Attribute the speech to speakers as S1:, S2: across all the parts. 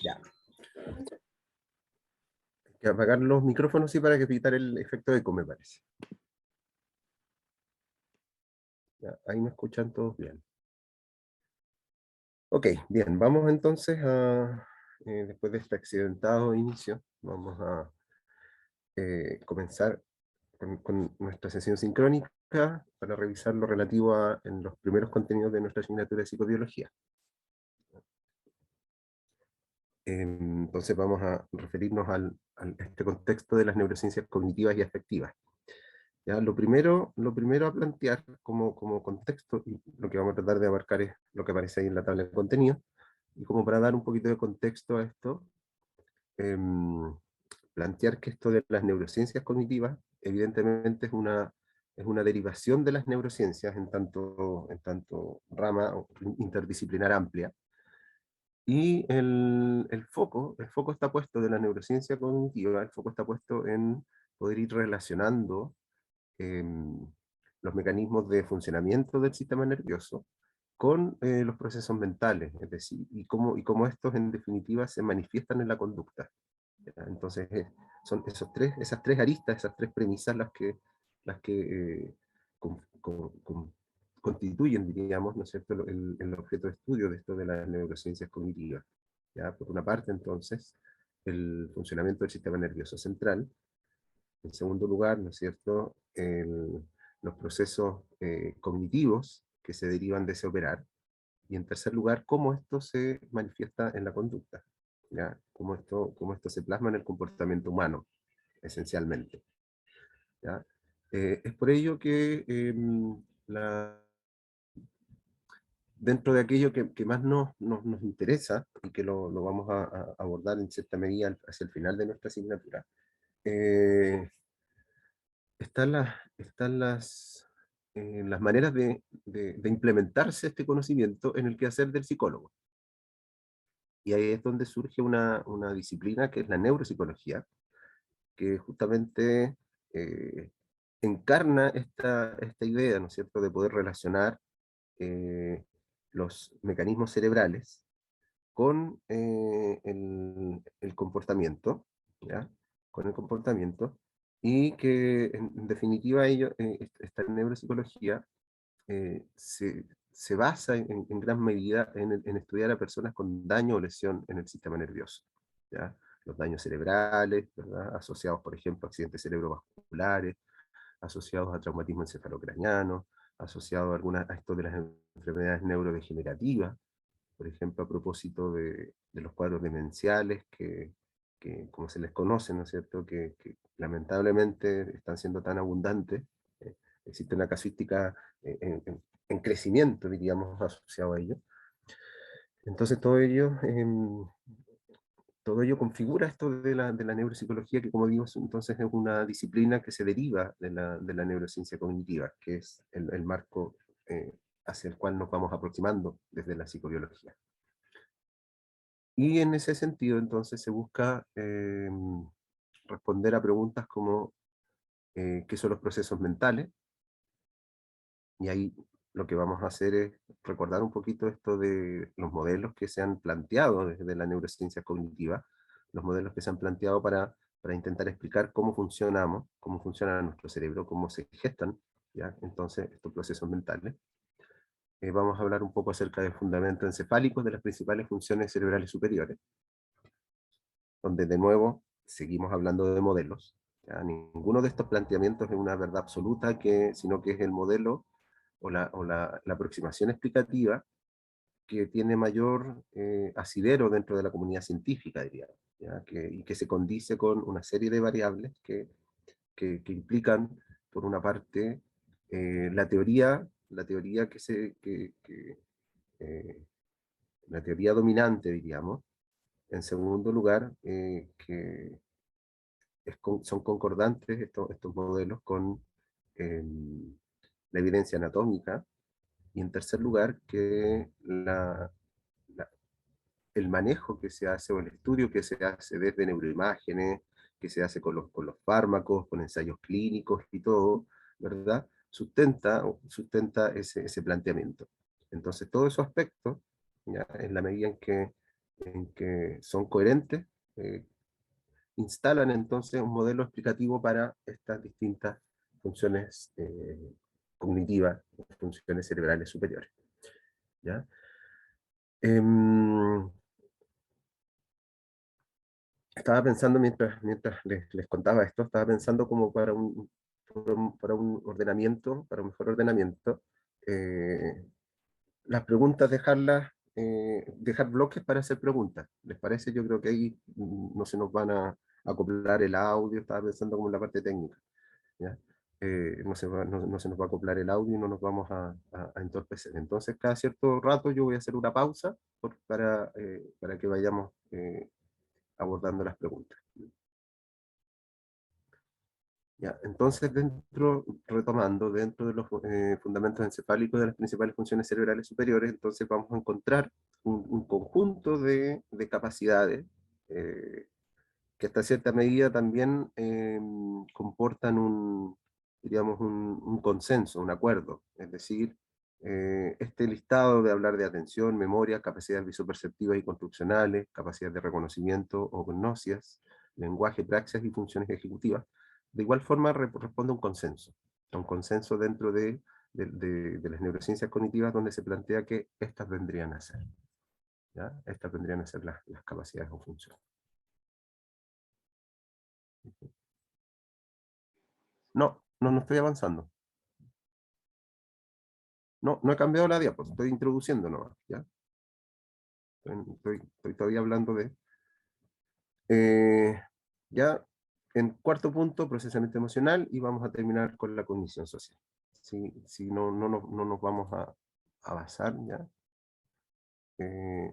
S1: Ya. Hay que apagar los micrófonos y para que evitar el efecto eco, me parece. Ya, ahí me escuchan todos bien. Ok, bien, vamos entonces a, después de este accidentado inicio, vamos a comenzar con nuestra sesión sincrónica para revisar lo relativo a en los primeros contenidos de nuestra asignatura de psicobiología. Entonces vamos a referirnos a este contexto de las neurociencias cognitivas y afectivas. ¿Ya? Lo primero a plantear como contexto, y lo que vamos a tratar de abarcar es lo que aparece ahí en la tabla de contenido, y como para dar un poquito de contexto a esto, plantear que esto de las neurociencias cognitivas evidentemente es una derivación de las neurociencias en tanto rama interdisciplinar amplia, y el foco está puesto de la neurociencia cognitiva, el foco está puesto en poder ir relacionando los mecanismos de funcionamiento del sistema nervioso con los procesos mentales, es decir, y cómo estos en definitiva se manifiestan en la conducta. ¿Ya? Entonces son esas tres aristas, esas tres premisas las que constituyen, diríamos, ¿no es cierto?, el objeto de estudio de esto de las neurociencias cognitivas. ¿Ya? Por una parte, entonces, el funcionamiento del sistema nervioso central. En segundo lugar, ¿no es cierto?, los procesos cognitivos que se derivan de ese operar. Y en tercer lugar, cómo esto se manifiesta en la conducta. ¿Ya? Cómo esto se plasma en el comportamiento humano, esencialmente. ¿Ya? Es por ello que dentro de aquello que más nos interesa, y que lo vamos a abordar en cierta medida hacia el final de nuestra asignatura, están las maneras de implementarse este conocimiento en el quehacer del psicólogo. Y ahí es donde surge una disciplina que es la neuropsicología, que justamente encarna esta idea, ¿no es cierto?, de poder relacionar los mecanismos cerebrales con el comportamiento, ¿ya? Con el comportamiento, y que en definitiva esta neuropsicología se basa en gran medida en estudiar a personas con daño o lesión en el sistema nervioso, ¿ya? Los daños cerebrales, ¿verdad?, asociados, por ejemplo, a accidentes cerebrovasculares, asociados a traumatismo encefalocraniano, asociados a esto de las enfermedades neurodegenerativas, por ejemplo, a propósito de los cuadros demenciales que, como se les conoce, ¿no es cierto?, que lamentablemente están siendo tan abundantes. Existe una casuística en crecimiento, diríamos, asociado a ello. Entonces todo ello configura esto de la neuropsicología, que, como digo, entonces es una disciplina que se deriva de la neurociencia cognitiva, que es el marco hacia el cual nos vamos aproximando desde la psicobiología. Y en ese sentido, entonces, se busca responder a preguntas como ¿qué son los procesos mentales? Y ahí lo que vamos a hacer es recordar un poquito esto de los modelos que se han planteado desde la neurociencia cognitiva, los modelos que se han planteado para intentar explicar cómo funcionamos, cómo funciona nuestro cerebro, cómo se gestan, ¿ya? Entonces, estos procesos mentales. Vamos a hablar un poco acerca del fundamento encefálico de las principales funciones cerebrales superiores, donde de nuevo seguimos hablando de modelos. ¿Ya? Ninguno de estos planteamientos es una verdad absoluta, sino que es el modelo o la aproximación explicativa que tiene mayor asidero dentro de la comunidad científica, diría, ¿ya? Y que se condice con una serie de variables que implican, por una parte, la teoría la teoría dominante, diríamos. En segundo lugar, que son concordantes estos modelos con la evidencia anatómica. Y en tercer lugar, que el manejo que se hace, o el estudio que se hace desde neuroimágenes, que se hace con los fármacos, con ensayos clínicos y todo, ¿verdad?, sustenta ese planteamiento. Entonces, todos esos aspectos, ¿ya? En la medida en que son coherentes, instalan entonces un modelo explicativo para estas distintas funciones cognitivas, funciones cerebrales superiores. ¿Ya? Estaba pensando mientras les contaba esto, estaba pensando como para un ordenamiento, para un mejor ordenamiento, eh, las preguntas dejar bloques para hacer preguntas. ¿Les parece? Yo creo que ahí no se nos van a acoplar el audio, estaba pensando como en la parte técnica, ¿ya? No se nos va a acoplar el audio y no nos vamos a entorpecer. Entonces, cada cierto rato yo voy a hacer una pausa para que vayamos abordando las preguntas. Ya, entonces, retomando, dentro de los fundamentos encefálicos de las principales funciones cerebrales superiores, entonces vamos a encontrar un conjunto de capacidades que hasta cierta medida también comportan diríamos, un consenso, un acuerdo. Es decir, este listado de hablar de atención, memoria, capacidades visoperceptivas y construccionales, capacidades de reconocimiento o gnosias, lenguaje, praxis y funciones ejecutivas, de igual forma responde a un consenso dentro de las neurociencias cognitivas, donde se plantea que estas vendrían a ser, ¿ya? Estas vendrían a ser las capacidades o funciones. No estoy avanzando. No he cambiado la diapositiva, estoy introduciendo nomás, ¿ya? Estoy todavía hablando de... eh, ya en cuarto punto, procesamiento emocional, y vamos a terminar con la cognición social. Si no nos vamos a basar, ¿ya? Eh,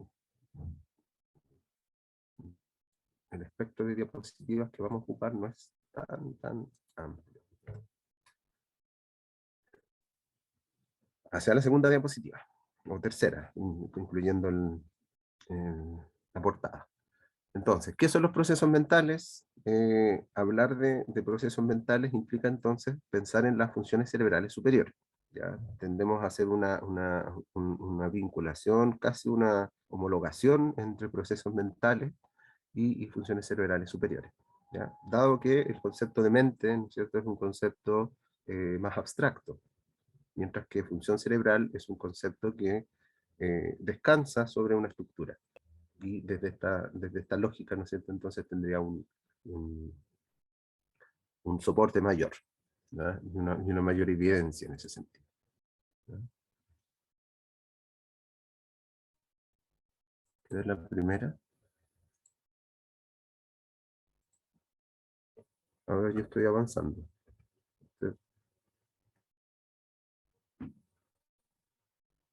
S1: el espectro de diapositivas que vamos a ocupar no es tan amplio. Hacia la segunda diapositiva, o tercera, incluyendo la portada. Entonces, ¿qué son los procesos mentales? Hablar de procesos mentales implica entonces pensar en las funciones cerebrales superiores. ¿Ya? Tendemos a hacer una vinculación, casi una homologación entre procesos mentales y funciones cerebrales superiores, ¿ya? Dado que el concepto de mente, ¿no es cierto?, es un concepto más abstracto, mientras que función cerebral es un concepto que descansa sobre una estructura. Y desde esta lógica, ¿no es cierto?, entonces tendría un, un soporte mayor, ¿verdad? Y una mayor evidencia en ese sentido, ¿verdad? Esta es la primera. Ahora yo estoy avanzando.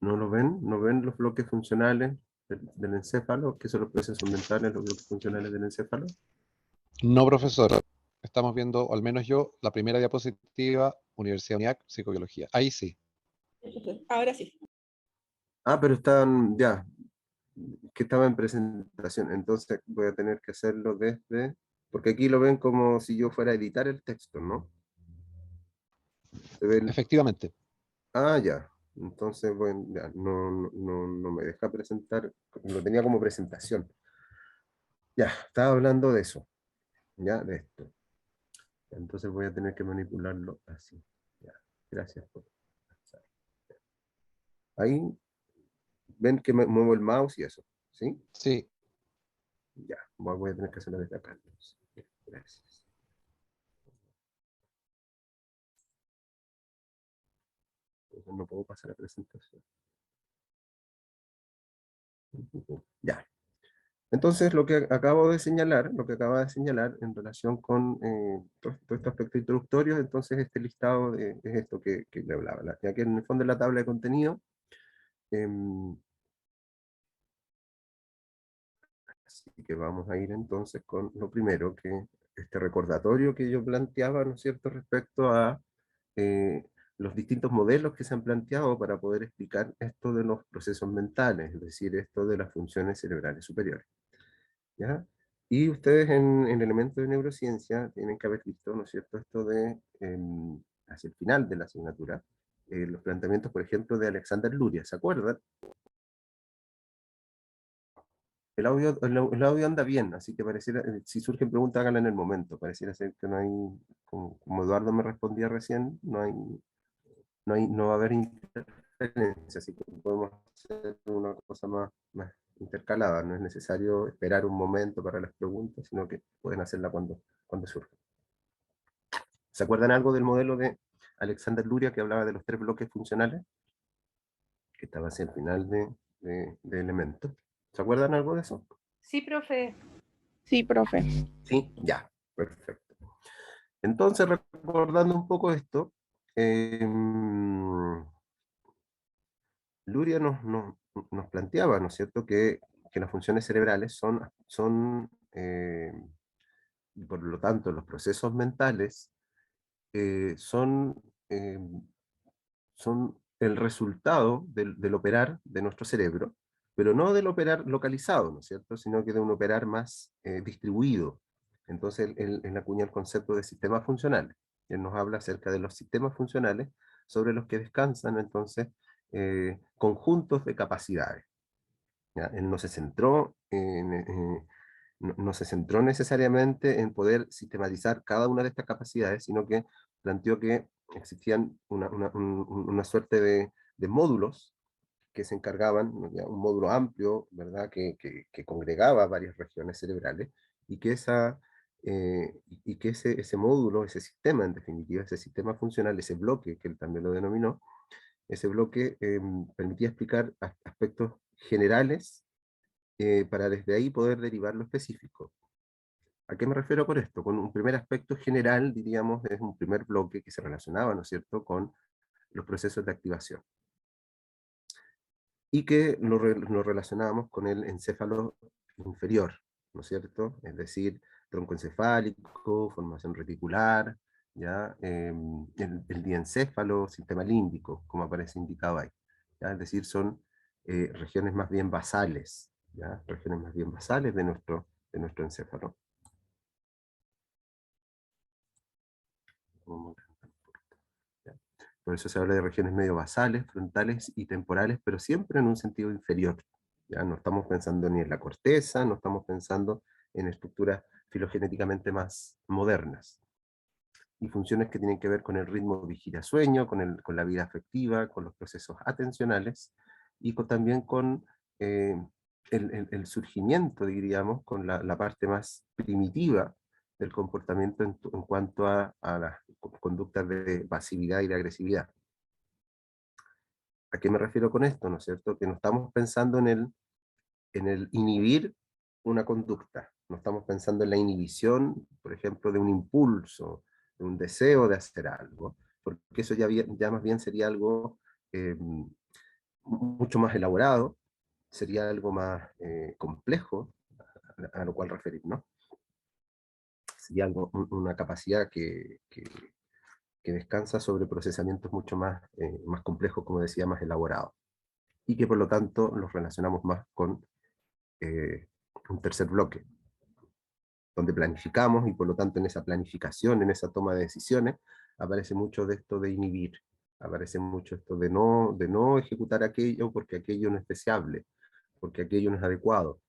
S1: ¿No lo ven? ¿No ven los bloques funcionales del encéfalo? ¿Qué son los procesos mentales, los bloques funcionales del encéfalo?
S2: No, profesor. Estamos viendo, o al menos yo, la primera diapositiva, Universidad UNIAC, Psicobiología. Ahí sí.
S3: Ahora sí.
S1: Pero están, ya, que estaba en presentación, entonces voy a tener que hacerlo porque aquí lo ven como si yo fuera a editar el texto, ¿no? ¿Se ve
S2: Efectivamente.
S1: ya, entonces, bueno, ya, no me deja presentar, lo tenía como presentación. Ya, estaba hablando de eso, ya, de esto. Entonces voy a tener que manipularlo así. Ya, gracias por pasar. Ahí ven que muevo el mouse y eso, ¿sí?
S2: Sí.
S1: Ya, voy a tener que hacerlo desde acá, entonces. Gracias. Entonces no puedo pasar a presentación. Ya. Entonces, lo que acaba de señalar en relación con todo este aspecto introductorio, entonces este listado es esto que le hablaba, ya que en el fondo de la tabla de contenido, así que vamos a ir entonces con lo primero, que este recordatorio que yo planteaba, ¿no es cierto?, respecto a los distintos modelos que se han planteado para poder explicar esto de los procesos mentales, es decir, esto de las funciones cerebrales superiores, ¿ya? Y ustedes en el elemento de neurociencia tienen que haber visto, ¿no es cierto?, esto de hacia el final de la asignatura, los planteamientos, por ejemplo, de Alexander Luria, ¿se acuerdan? El audio anda bien, así que pareciera, si surgen preguntas, háganla en el momento. Pareciera ser que no hay, como Eduardo me respondía recién, no va a haber interferencia, así que podemos hacer una cosa más intercalada. No es necesario esperar un momento para las preguntas, sino que pueden hacerla cuando surja. ¿Se acuerdan algo del modelo de Alexander Luria que hablaba de los 3 bloques funcionales? Que estaba hacia el final de elementos. ¿Se acuerdan algo de eso?
S4: Sí, profe.
S3: Sí, profe.
S1: Sí, ya, perfecto. Entonces, recordando un poco esto, Luria nos planteaba, ¿no es cierto?, que las funciones cerebrales y por lo tanto los procesos mentales eh, son, eh, son el resultado del operar de nuestro cerebro, pero no del operar localizado, ¿no es cierto?, sino que de un operar más distribuido. Entonces él acuña el concepto de sistemas funcionales. Él nos habla acerca de los sistemas funcionales sobre los que descansan entonces conjuntos de capacidades. ¿Ya? Él no se centró necesariamente en poder sistematizar cada una de estas capacidades, sino que planteó que existían una suerte de módulos que se encargaban, ¿no? Ya, un módulo amplio, ¿verdad?, que congregaba varias regiones cerebrales, y que, ese módulo, ese sistema, en definitiva, ese sistema funcional, ese bloque, que él también lo denominó, ese bloque permitía explicar aspectos generales para desde ahí poder derivar lo específico. ¿A qué me refiero con esto? Con un primer aspecto general, diríamos, es un primer bloque que se relacionaba, ¿no es cierto?, con los procesos de activación. Y que lo relacionábamos con el encéfalo inferior, ¿no es cierto? Es decir, tronco encefálico, formación reticular, ¿ya? El diencéfalo, sistema límbico, como aparece indicado ahí. ¿Ya? Es decir, son regiones más bien basales, ¿ya? Regiones más bien basales de nuestro encéfalo. ¿Ya? Por eso se habla de regiones medio basales, frontales y temporales, pero siempre en un sentido inferior. ¿Ya? No estamos pensando ni en la corteza, no estamos pensando en estructuras filogenéticamente más modernas. Y funciones que tienen que ver con el ritmo vigilia-sueño, con la vida afectiva, con los procesos atencionales, y también con el surgimiento, diríamos, con la parte más primitiva del comportamiento en cuanto a las conductas de pasividad y de agresividad. ¿A qué me refiero con esto? ¿No es cierto? Que no estamos pensando en el inhibir una conducta, no estamos pensando en la inhibición, por ejemplo, de un impulso, de un deseo de hacer algo, porque eso ya más bien sería algo mucho más elaborado, sería algo más complejo a lo cual referir, ¿no? Sería una capacidad que descansa sobre procesamientos mucho más complejos, como decía, más elaborados, y que por lo tanto los relacionamos más con un tercer bloque, donde planificamos, y por lo tanto en esa planificación, en esa toma de decisiones, aparece mucho de esto de inhibir, aparece mucho esto de no ejecutar aquello porque aquello no es deseable, porque aquello no es adecuado.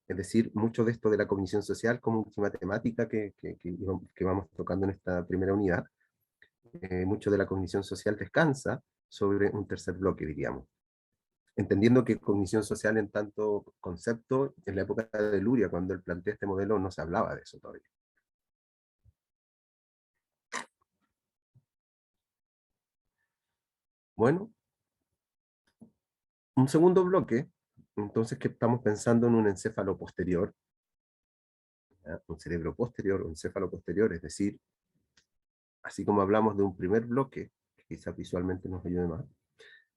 S1: Es decir, mucho de esto de la cognición social como última temática que vamos tocando en esta primera unidad, mucho de la cognición social descansa sobre un tercer bloque, diríamos. Entendiendo que cognición social en tanto concepto, en la época de Luria, cuando él plantea este modelo, no se hablaba de eso todavía. Bueno, un segundo bloque, entonces, que estamos pensando en un encéfalo posterior, ¿ya? Un cerebro posterior, un encéfalo posterior, es decir, así como hablamos de un primer bloque, que quizás visualmente nos ayude más,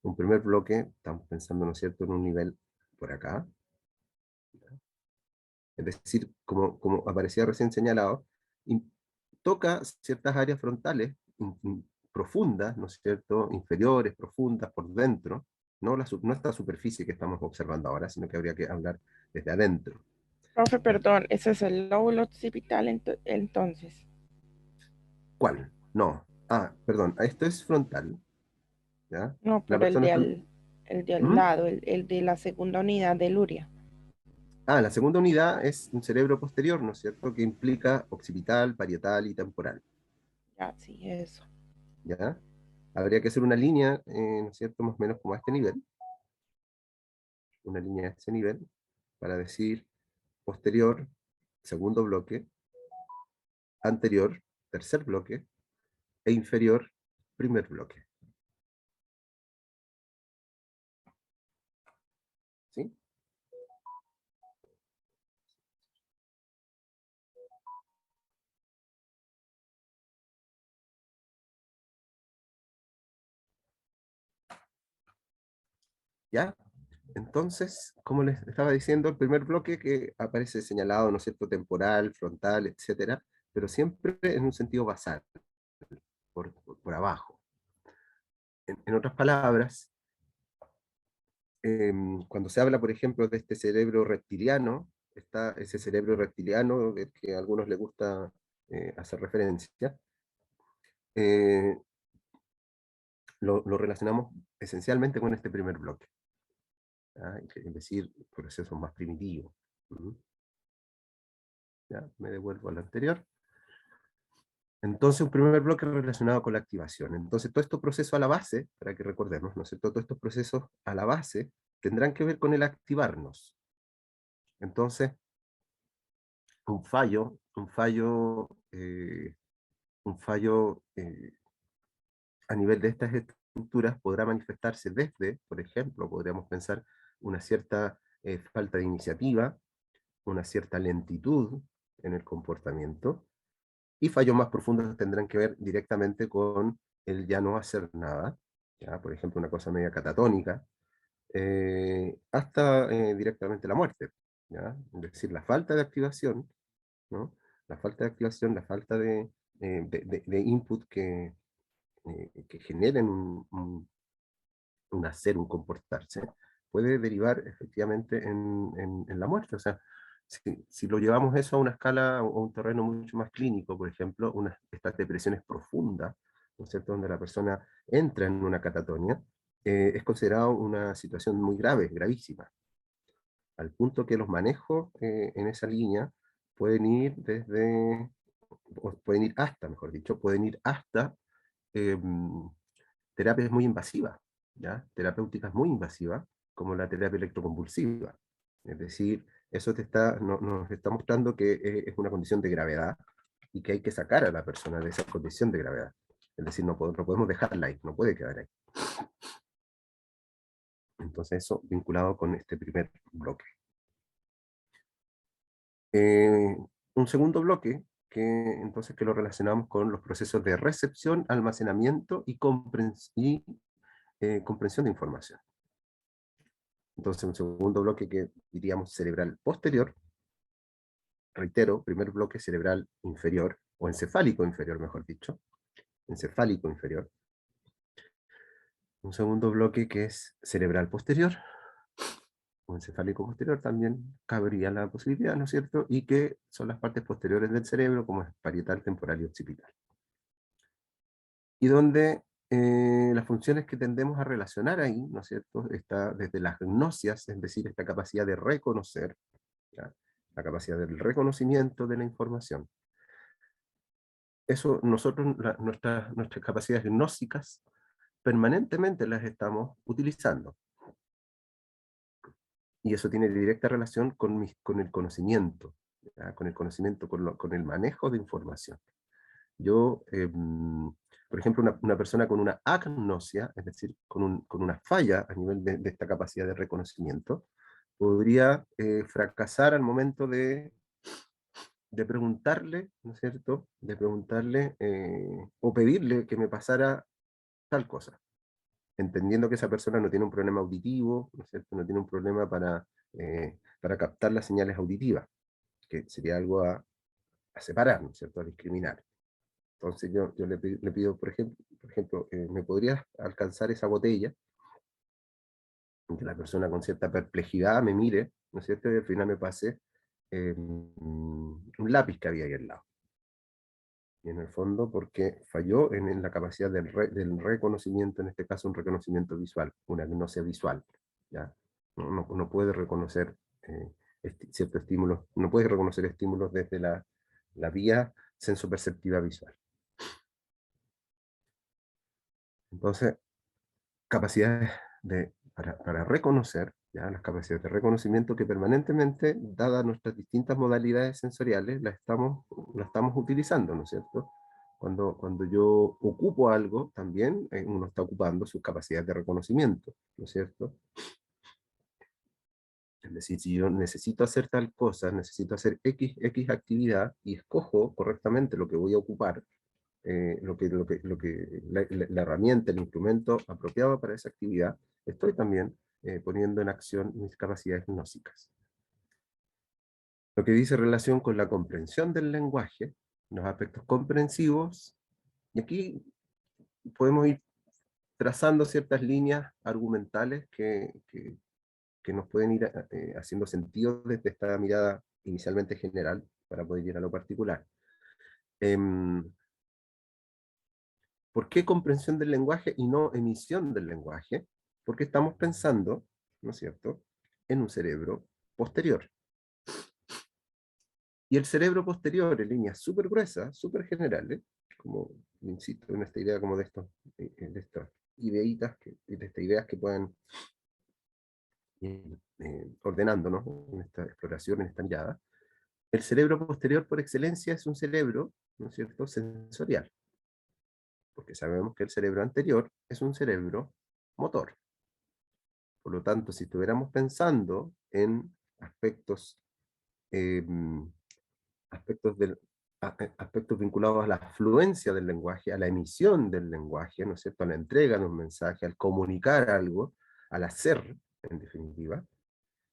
S1: un primer bloque, estamos pensando, ¿no es cierto?, en un nivel por acá, es decir, como aparecía recién señalado, toca ciertas áreas frontales profundas, ¿no es cierto?, inferiores, profundas, por dentro, no esta superficie que estamos observando ahora, sino que habría que hablar desde adentro.
S3: Profe, perdón, ese es el lóbulo occipital entonces.
S1: ¿Cuál? No, Perdón, esto es frontal, ¿ya?
S3: No,
S1: La
S3: pero
S1: persona está...
S3: el de al
S1: ¿Mm?
S3: lado, el de la segunda unidad de Luria.
S1: La segunda unidad es un cerebro posterior, ¿no es cierto?, que implica occipital, parietal y temporal,
S3: Ya, sí, eso.
S1: ¿ya? Habría que hacer una línea, ¿no es cierto?, más o menos como a este nivel, una línea a este nivel, para decir posterior, segundo bloque, anterior, tercer bloque, e inferior, primer bloque, ¿sí? ¿Ya? Entonces, como les estaba diciendo, el primer bloque que aparece señalado, ¿no es cierto?, temporal, frontal, etcétera, pero siempre en un sentido basal, por abajo. En otras palabras, cuando se habla, por ejemplo, de este cerebro reptiliano, está ese cerebro reptiliano del que a algunos les gusta hacer referencia, eh, lo relacionamos esencialmente con este primer bloque, ¿ya? Es decir, procesos más primitivos. ¿Mm? ¿Ya? Me devuelvo al anterior. Entonces, un primer bloque relacionado con la activación. Entonces, todos estos procesos a la base, para que recordemos, ¿no es cierto? Todos estos procesos a la base tendrán que ver con el activarnos. Entonces, un fallo, un fallo, un fallo a nivel de estas estructuras podrá manifestarse desde, por ejemplo, podríamos pensar una cierta falta de iniciativa, una cierta lentitud en el comportamiento, y fallos más profundos tendrán que ver directamente con el ya no hacer nada, ¿ya? Por ejemplo, una cosa media catatónica, hasta directamente la muerte, ¿ya? Es decir, la falta de activación, ¿no? La falta de activación, la falta de input que generen un hacer, un comportarse, puede derivar efectivamente en la muerte. O sea, si lo llevamos eso a una escala o a un terreno mucho más clínico, por ejemplo, estas depresiones profundas, ¿no es cierto?, donde la persona entra en una catatonia, es considerado una situación muy grave, gravísima, al punto que los manejos en esa línea pueden ir desde, o pueden ir hasta, mejor dicho, pueden ir hasta terapias muy invasivas, ¿ya? Terapéuticas muy invasivas, como la terapia electroconvulsiva. Es decir, eso nos está mostrando que es una condición de gravedad y que hay que sacar a la persona de esa condición de gravedad. Es decir, no podemos dejarla ahí, no puede quedar ahí. Entonces eso vinculado con este primer bloque. Eh, un segundo bloque entonces que lo relacionamos con los procesos de recepción, almacenamiento y comprensión de información. Entonces, un segundo bloque que diríamos cerebral posterior, reitero, primer bloque cerebral inferior, o encefálico inferior, mejor dicho, encefálico inferior. Un segundo bloque que es cerebral posterior, o encefálico posterior, también cabría la posibilidad, ¿no es cierto? Y que son las partes posteriores del cerebro, como es parietal, temporal y occipital. Y donde las funciones que tendemos a relacionar ahí, ¿no es cierto?, está desde las gnosias, es decir, esta capacidad de reconocer, ¿ya?, la capacidad del reconocimiento de la información. Eso nosotros, nuestras capacidades gnósticas, permanentemente las estamos utilizando. Y eso tiene directa relación con el conocimiento, ¿ya? Con el conocimiento, con el manejo de información. Yo, por ejemplo, una persona con una agnosia, es decir, con una falla a nivel de esta capacidad de reconocimiento, podría fracasar al momento de preguntarle, ¿no es cierto?, de preguntarle o pedirle que me pasara tal cosa, entendiendo que esa persona no tiene un problema auditivo, ¿no es cierto?, no tiene un problema para captar las señales auditivas, que sería algo a separar, ¿no es cierto?, a discriminar. Entonces yo le pido, por ejemplo, ¿me podrías alcanzar esa botella? Y que la persona con cierta perplejidad me mire, ¿no es cierto?, y al final me pase un lápiz que había ahí al lado. Y en el fondo porque falló en la capacidad del reconocimiento, en este caso un reconocimiento visual, una agnosia visual. ¿Ya? No puede reconocer ciertos estímulos, no puede reconocer estímulos desde la vía sensoperceptiva visual. Entonces, capacidades para reconocer, ¿ya? Las capacidades de reconocimiento que permanentemente, dadas nuestras distintas modalidades sensoriales, las estamos utilizando, ¿no es cierto? Cuando yo ocupo algo, también uno está ocupando sus capacidades de reconocimiento, ¿no es cierto? Es decir, si yo necesito hacer tal cosa, necesito hacer X actividad y escojo correctamente lo que voy a ocupar, la herramienta, el instrumento apropiado para esa actividad, estoy también poniendo en acción mis capacidades gnósicas. Lo que dice relación con la comprensión del lenguaje, los aspectos comprensivos, y aquí podemos ir trazando ciertas líneas argumentales que nos pueden ir haciendo sentido desde esta mirada inicialmente general para poder ir a lo particular. ¿Por qué comprensión del lenguaje y no emisión del lenguaje? Porque estamos pensando, ¿no es cierto?, en un cerebro posterior. Y el cerebro posterior, en líneas súper gruesas, súper generales, como insisto en esta idea como de estas ideitas, de estas ideas que puedan ordenándonos en esta exploración, en esta mirada, el cerebro posterior por excelencia es un cerebro, ¿no es cierto?, sensorial. Porque sabemos que el cerebro anterior es un cerebro motor. Por lo tanto, si estuviéramos pensando en aspectos, eh, aspectos vinculados a la fluencia del lenguaje, a la emisión del lenguaje, ¿no es cierto?, a la entrega de un mensaje, al comunicar algo, al hacer, en definitiva,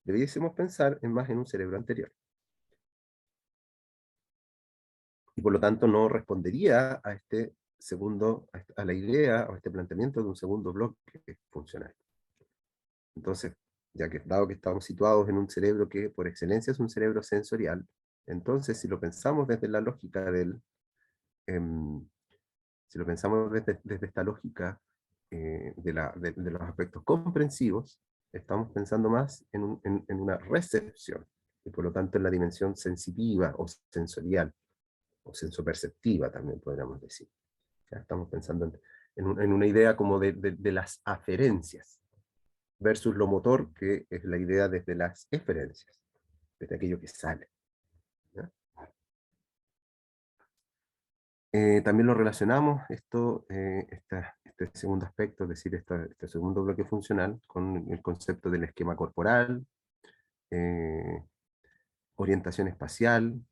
S1: debiésemos pensar más en un cerebro anterior. Y por lo tanto no respondería a este segundo, a la idea o a este planteamiento de un segundo bloque funcional. Entonces, dado que estamos situados en un cerebro que por excelencia es un cerebro sensorial, entonces si lo pensamos desde la lógica si lo pensamos desde esta lógica de los aspectos comprensivos, estamos pensando más en una recepción, y por lo tanto en la dimensión sensitiva o sensorial, o sensoperceptiva también podríamos decir. Ya estamos pensando en una idea como de las aferencias, versus lo motor, que es la idea desde las eferencias, desde aquello que sale. ¿Ya? También lo relacionamos, este segundo aspecto, es decir, este segundo bloque funcional, con el concepto del esquema corporal, orientación espacial,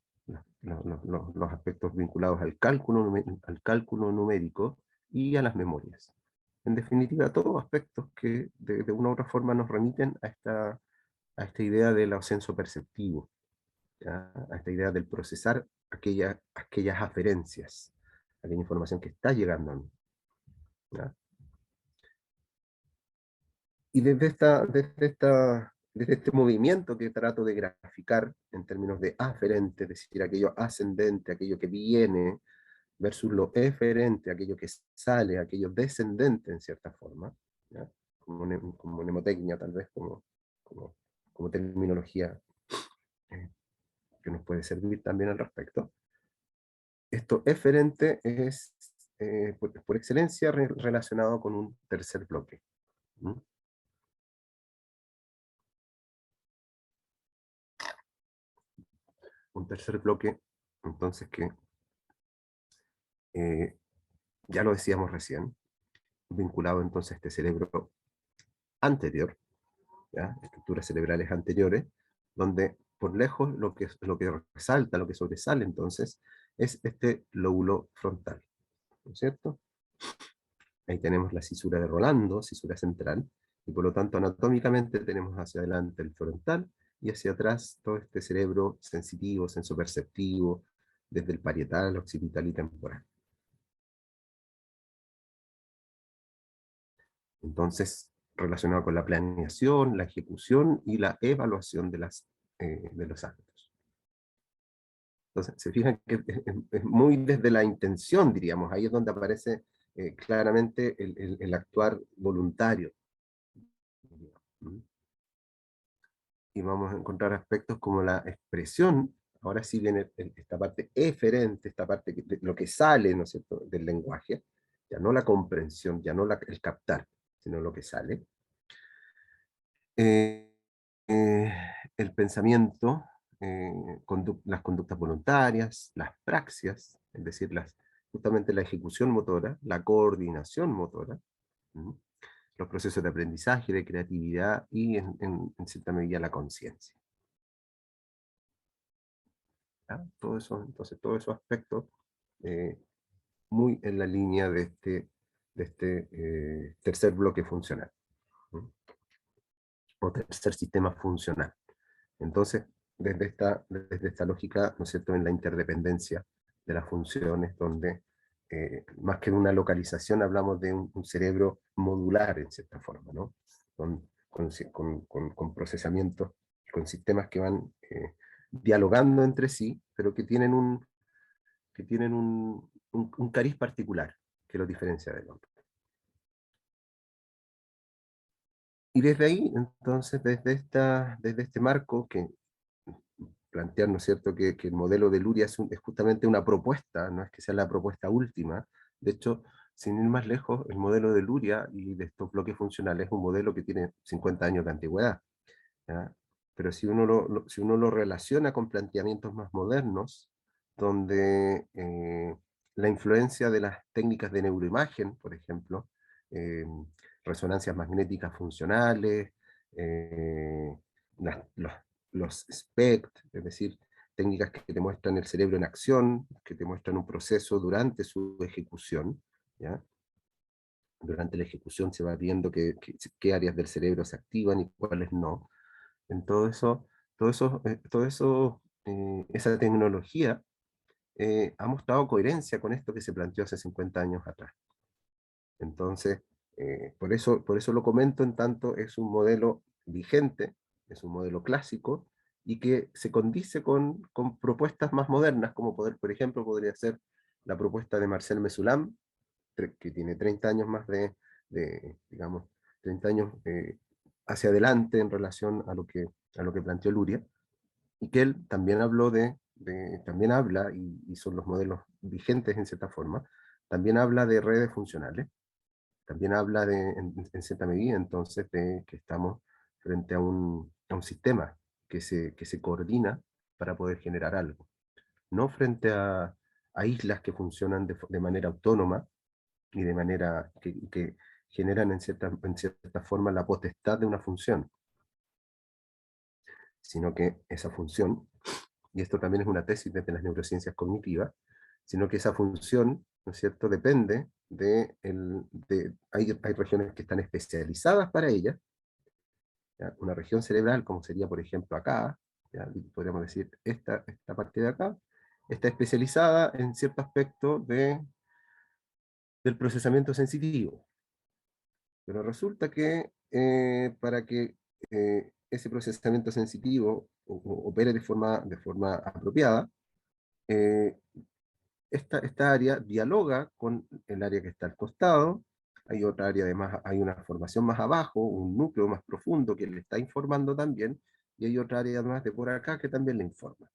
S1: los aspectos vinculados al cálculo numérico y a las memorias. En definitiva, todos aspectos que de una u otra forma nos remiten a esta idea del ascenso perceptivo, ¿ya? A esta idea del procesar aquellas aferencias, aquella información que está llegando a mí. ¿Ya? Y desde este movimiento que trato de graficar en términos de aferente, es decir, aquello ascendente, aquello que viene, versus lo eferente, aquello que sale, aquello descendente en cierta forma, ¿ya? Como mnemotecnia tal vez, como terminología que nos puede servir también al respecto. Esto eferente es por excelencia relacionado con un tercer bloque. ¿Mm? Un tercer bloque, entonces, que ya lo decíamos recién, vinculado entonces a este cerebro anterior, ¿ya? Estructuras cerebrales anteriores, donde por lejos lo que resalta, lo que sobresale entonces, es este lóbulo frontal, ¿no es cierto? Ahí tenemos la cisura de Rolando, cisura central, y por lo tanto anatómicamente tenemos hacia adelante el frontal y hacia atrás todo este cerebro sensitivo, sensoperceptivo, desde el parietal, occipital y temporal. Entonces, relacionado con la planeación, la ejecución y la evaluación de los actos. Entonces, se fijan que es muy desde la intención, diríamos, ahí es donde aparece claramente el actuar voluntario. ¿Mm? Y vamos a encontrar aspectos como la expresión, ahora sí viene esta parte eferente, esta parte de lo que sale, ¿no es cierto?, del lenguaje, ya no la comprensión, ya no el captar, sino lo que sale. Eh, eh, el pensamiento, las conductas voluntarias, las praxias, es decir, justamente la ejecución motora, la coordinación motora, ¿m? Los procesos de aprendizaje, de creatividad y en cierta medida la conciencia. ¿Ya? Todo eso, entonces, todos esos aspectos eh, muy en la línea de este tercer bloque funcional, ¿no? O tercer sistema funcional. Entonces, desde esta lógica, ¿no es cierto?, en la interdependencia de las funciones, donde más que de una localización hablamos de un cerebro modular, en cierta forma, ¿no? Con procesamientos, con sistemas que van dialogando entre sí, pero que tienen un cariz particular que los diferencia del hombre. Y desde ahí, entonces, desde este marco que plantear, ¿no es cierto?, que el modelo de Luria es justamente una propuesta, no es que sea la propuesta última. De hecho, sin ir más lejos, el modelo de Luria y de estos bloques funcionales es un modelo que tiene 50 años de antigüedad, ¿ya? Pero si uno lo relaciona con planteamientos más modernos, donde la influencia de las técnicas de neuroimagen, por ejemplo, eh, resonancias magnéticas funcionales, eh, los SPECT, es decir, técnicas que te muestran el cerebro en acción, que te muestran un proceso durante su ejecución, ¿ya? Durante la ejecución se va viendo qué áreas del cerebro se activan y cuáles no. En esa tecnología ha mostrado coherencia con esto que se planteó hace 50 años atrás. Entonces, por eso lo comento, en tanto es un modelo vigente, es un modelo clásico, y que se condice con propuestas más modernas, como por ejemplo, podría ser la propuesta de Marcel Mesulam, que tiene 30 años más digamos, 30 años hacia adelante en relación a lo que planteó Luria, y que él también también habla, y son los modelos vigentes en cierta forma, también habla de redes funcionales, también habla en cierta medida, entonces, de que estamos frente a un sistema que se coordina para poder generar algo, no frente a islas que funcionan de manera autónoma y de manera que generan en cierta forma la potestad de una función, sino que esa función, y esto también es una tesis desde las neurociencias cognitivas, sino que esa función, ¿no es cierto?, depende hay regiones que están especializadas para ella, ¿ya? Una región cerebral, como sería, por ejemplo, acá, ¿ya? Podríamos decir, esta parte de acá, está especializada en cierto aspecto del procesamiento sensitivo. Pero resulta que para que ese procesamiento sensitivo opere de forma apropiada, eh, esta área dialoga con el área que está al costado, hay otra área además, hay una formación más abajo, un núcleo más profundo que le está informando también, y hay otra área además de por acá que también le informa.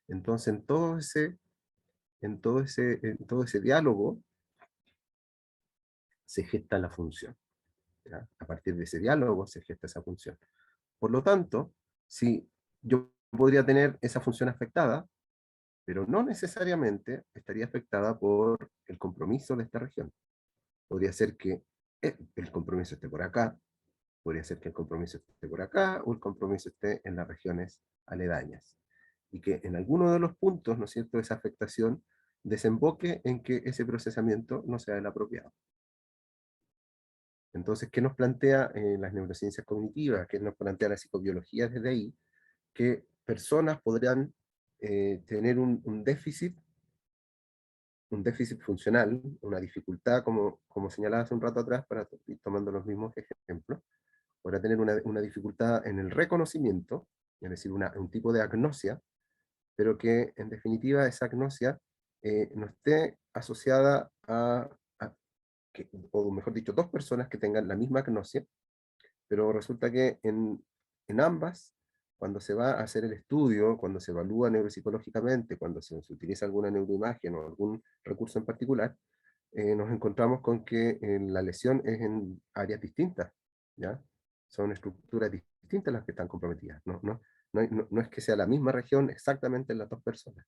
S1: Entonces, en todo ese diálogo se gesta la función, ¿ya? A partir de ese diálogo se gesta esa función. Por lo tanto, si yo podría tener esa función afectada, pero no necesariamente estaría afectada por el compromiso de esta región. Podría ser que el compromiso esté por acá, podría ser que el compromiso esté por acá, o el compromiso esté en las regiones aledañas. Y que en alguno de los puntos, ¿no es cierto?, esa afectación desemboque en que ese procesamiento no sea el apropiado. Entonces, ¿qué nos plantea las neurociencias cognitivas? ¿Qué nos plantea la psicobiología desde ahí? Que personas podrían tener un déficit funcional, una dificultad, como señalaba hace un rato atrás, para ir tomando los mismos ejemplos, podrá tener una dificultad en el reconocimiento, es decir, un tipo de agnosia, pero que en definitiva esa agnosia no esté asociada o mejor dicho, dos personas que tengan la misma agnosia, pero resulta que en ambas, cuando se va a hacer el estudio, cuando se evalúa neuropsicológicamente, cuando se utiliza alguna neuroimagen o algún recurso en particular, nos encontramos con que la lesión es en áreas distintas, ¿ya? Son estructuras distintas las que están comprometidas. No es que sea la misma región exactamente en las dos personas,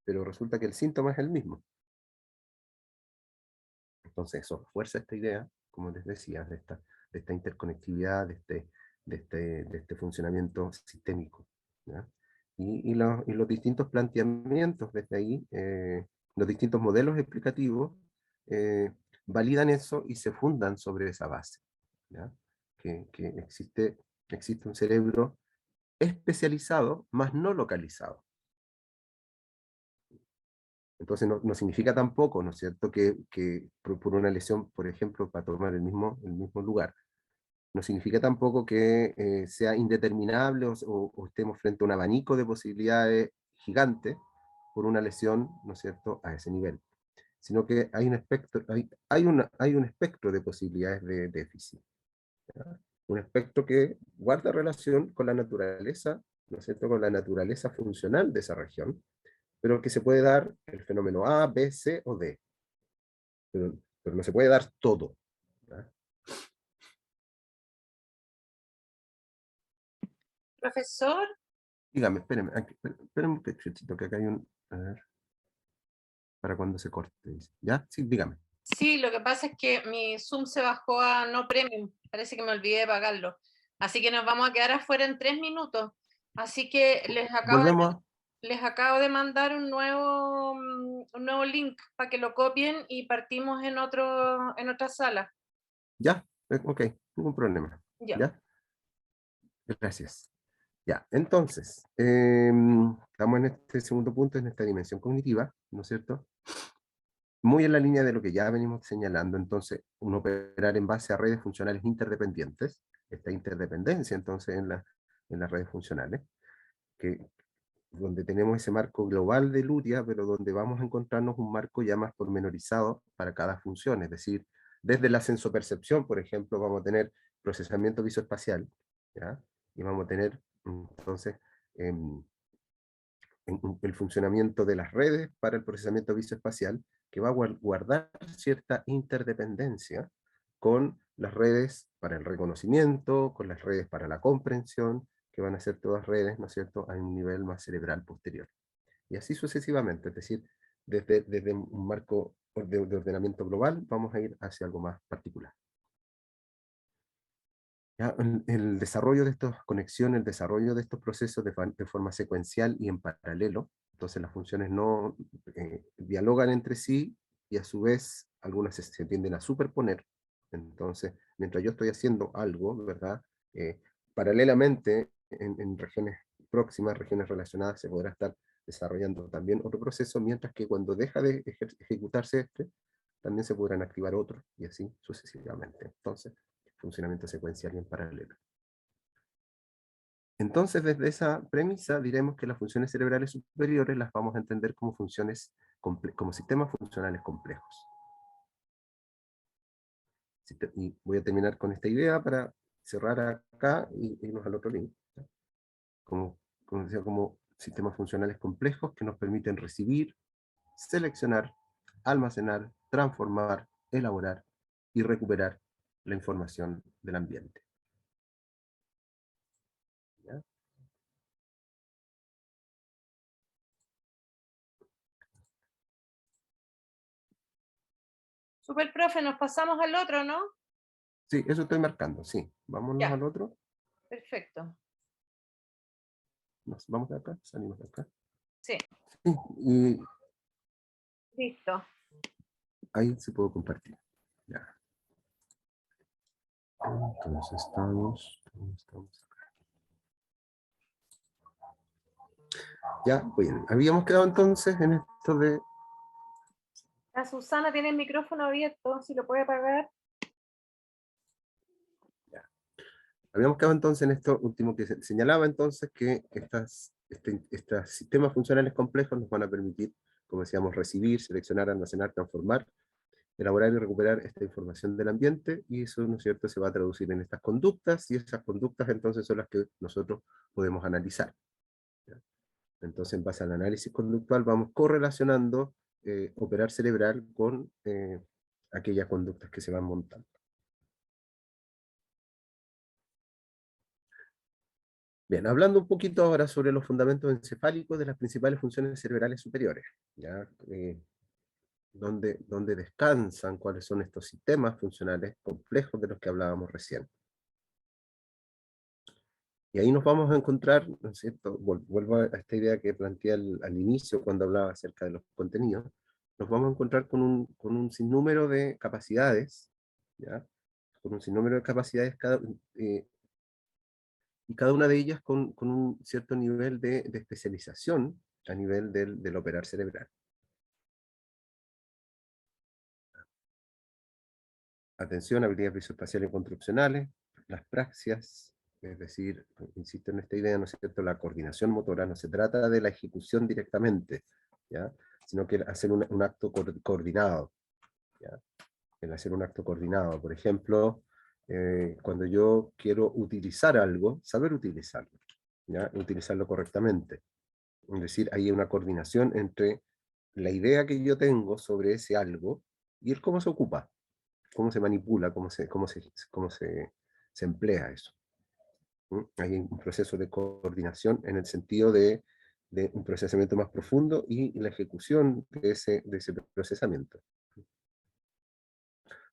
S1: pero resulta que el síntoma es el mismo. Entonces eso refuerza esta idea, como les decía, de esta interconectividad, de este funcionamiento sistémico, ¿ya? Y los distintos planteamientos desde ahí, los distintos modelos explicativos, validan eso y se fundan sobre esa base, ¿ya? Que existe un cerebro especializado, más no localizado. Entonces no significa tampoco, ¿no es cierto?, que por una lesión, por ejemplo, para tomar el mismo lugar, no significa tampoco que sea indeterminable o estemos frente a un abanico de posibilidades gigantes por una lesión, ¿no es cierto?, a ese nivel, sino que hay un espectro, hay un espectro de posibilidades de déficit, ¿ya? Un espectro que guarda relación con la naturaleza, ¿no es cierto?, con la naturaleza funcional de esa región, pero que se puede dar el fenómeno A, B, C o D, pero no se puede dar todo, ¿ya?
S4: Profesor,
S1: Dígame, espéreme un cachito, que acá hay un, a ver, para cuando se corte, dice. ¿Ya? Sí, dígame.
S4: sí, lo que pasa es que mi Zoom se bajó a no premium, parece que me olvidé de pagarlo, así que nos vamos a quedar afuera en 3 minutos, así que
S1: Volvemos
S4: les acabo de mandar un nuevo link para que lo copien y partimos en otra sala.
S1: ya, ok, ningún problema.
S4: Ya.
S1: ¿Ya? Gracias. Ya, entonces, estamos en este segundo punto, en esta dimensión cognitiva, ¿no es cierto? Muy en la línea de lo que ya venimos señalando, entonces, un operar en base a redes funcionales interdependientes, esta interdependencia entonces en las redes funcionales, que, donde tenemos ese marco global de Luria, pero donde vamos a encontrarnos un marco ya más pormenorizado para cada función, es decir, desde la sensopercepción, por ejemplo, vamos a tener procesamiento visoespacial, ¿ya? Y vamos a tener, entonces, el funcionamiento de las redes para el procesamiento visoespacial, que va a guardar cierta interdependencia con las redes para el reconocimiento, con las redes para la comprensión, que van a ser todas redes, ¿no es cierto?, a un nivel más cerebral posterior. Y así sucesivamente, es decir, desde un marco de ordenamiento global, vamos a ir hacia algo más particular. Ya, el desarrollo de estas conexiones, el desarrollo de estos procesos de forma secuencial y en paralelo, entonces las funciones no dialogan entre sí y a su vez algunas se tienden a superponer. Entonces, mientras yo estoy haciendo algo, ¿verdad? Paralelamente, en regiones próximas, regiones relacionadas, se podrá estar desarrollando también otro proceso, mientras que cuando deja de ejecutarse este, también se podrán activar otros, y así sucesivamente. Entonces, funcionamiento secuencial y en paralelo. Entonces, desde esa premisa, diremos que las funciones cerebrales superiores las vamos a entender como funciones, como sistemas funcionales complejos. Y voy a terminar con esta idea para cerrar acá y irnos al otro link. Como decía, como sistemas funcionales complejos que nos permiten recibir, seleccionar, almacenar, transformar, elaborar y recuperar la información del ambiente. ¿Ya?
S4: Super profe, nos pasamos al otro, ¿no?
S1: Sí, eso estoy marcando, sí. Vámonos
S4: Ya.
S1: al otro.
S4: Perfecto.
S1: Nos vamos de acá, salimos de acá.
S4: Sí.
S1: Sí, y
S4: Listo.
S1: ahí se puede compartir. Ya. Entonces estamos acá. Ya, bien. Habíamos quedado entonces en esto de...
S4: La Susana tiene el micrófono abierto, si lo puede apagar.
S1: Ya. Habíamos quedado entonces en esto último que señalaba entonces que estos sistemas funcionales complejos nos van a permitir, como decíamos, recibir, seleccionar, almacenar, transformar, elaborar y recuperar esta información del ambiente, y eso, ¿no es cierto?, se va a traducir en estas conductas, y esas conductas entonces son las que nosotros podemos analizar. ¿Ya? Entonces, en base al análisis conductual, vamos correlacionando operar cerebral con aquellas conductas que se van montando. Bien, hablando un poquito ahora sobre los fundamentos encefálicos de las principales funciones cerebrales superiores, ¿ya? Donde descansan, cuáles son estos sistemas funcionales complejos de los que hablábamos recién. Y ahí nos vamos a encontrar, ¿no es cierto? Vuelvo a esta idea que planteé al inicio cuando hablaba acerca de los contenidos. Nos vamos a encontrar con un sinnúmero de capacidades, ¿ya? Con un sinnúmero de capacidades, y cada una de ellas con un cierto nivel de especialización a nivel del operar cerebral. Atención, habilidades visoespaciales y construccionales, las praxias, es decir, insisto en esta idea, ¿no es cierto?, la coordinación motora. No se trata de la ejecución directamente, ¿ya?, sino que hacer un acto coordinado, ¿ya? El hacer un acto coordinado, por ejemplo, cuando yo quiero utilizar algo, saber utilizarlo, ¿ya?, utilizarlo correctamente. Es decir, hay una coordinación entre la idea que yo tengo sobre ese algo y el cómo se ocupa, cómo se manipula, se emplea eso. ¿Mm? Hay un proceso de coordinación en el sentido de un procesamiento más profundo y la ejecución de ese procesamiento.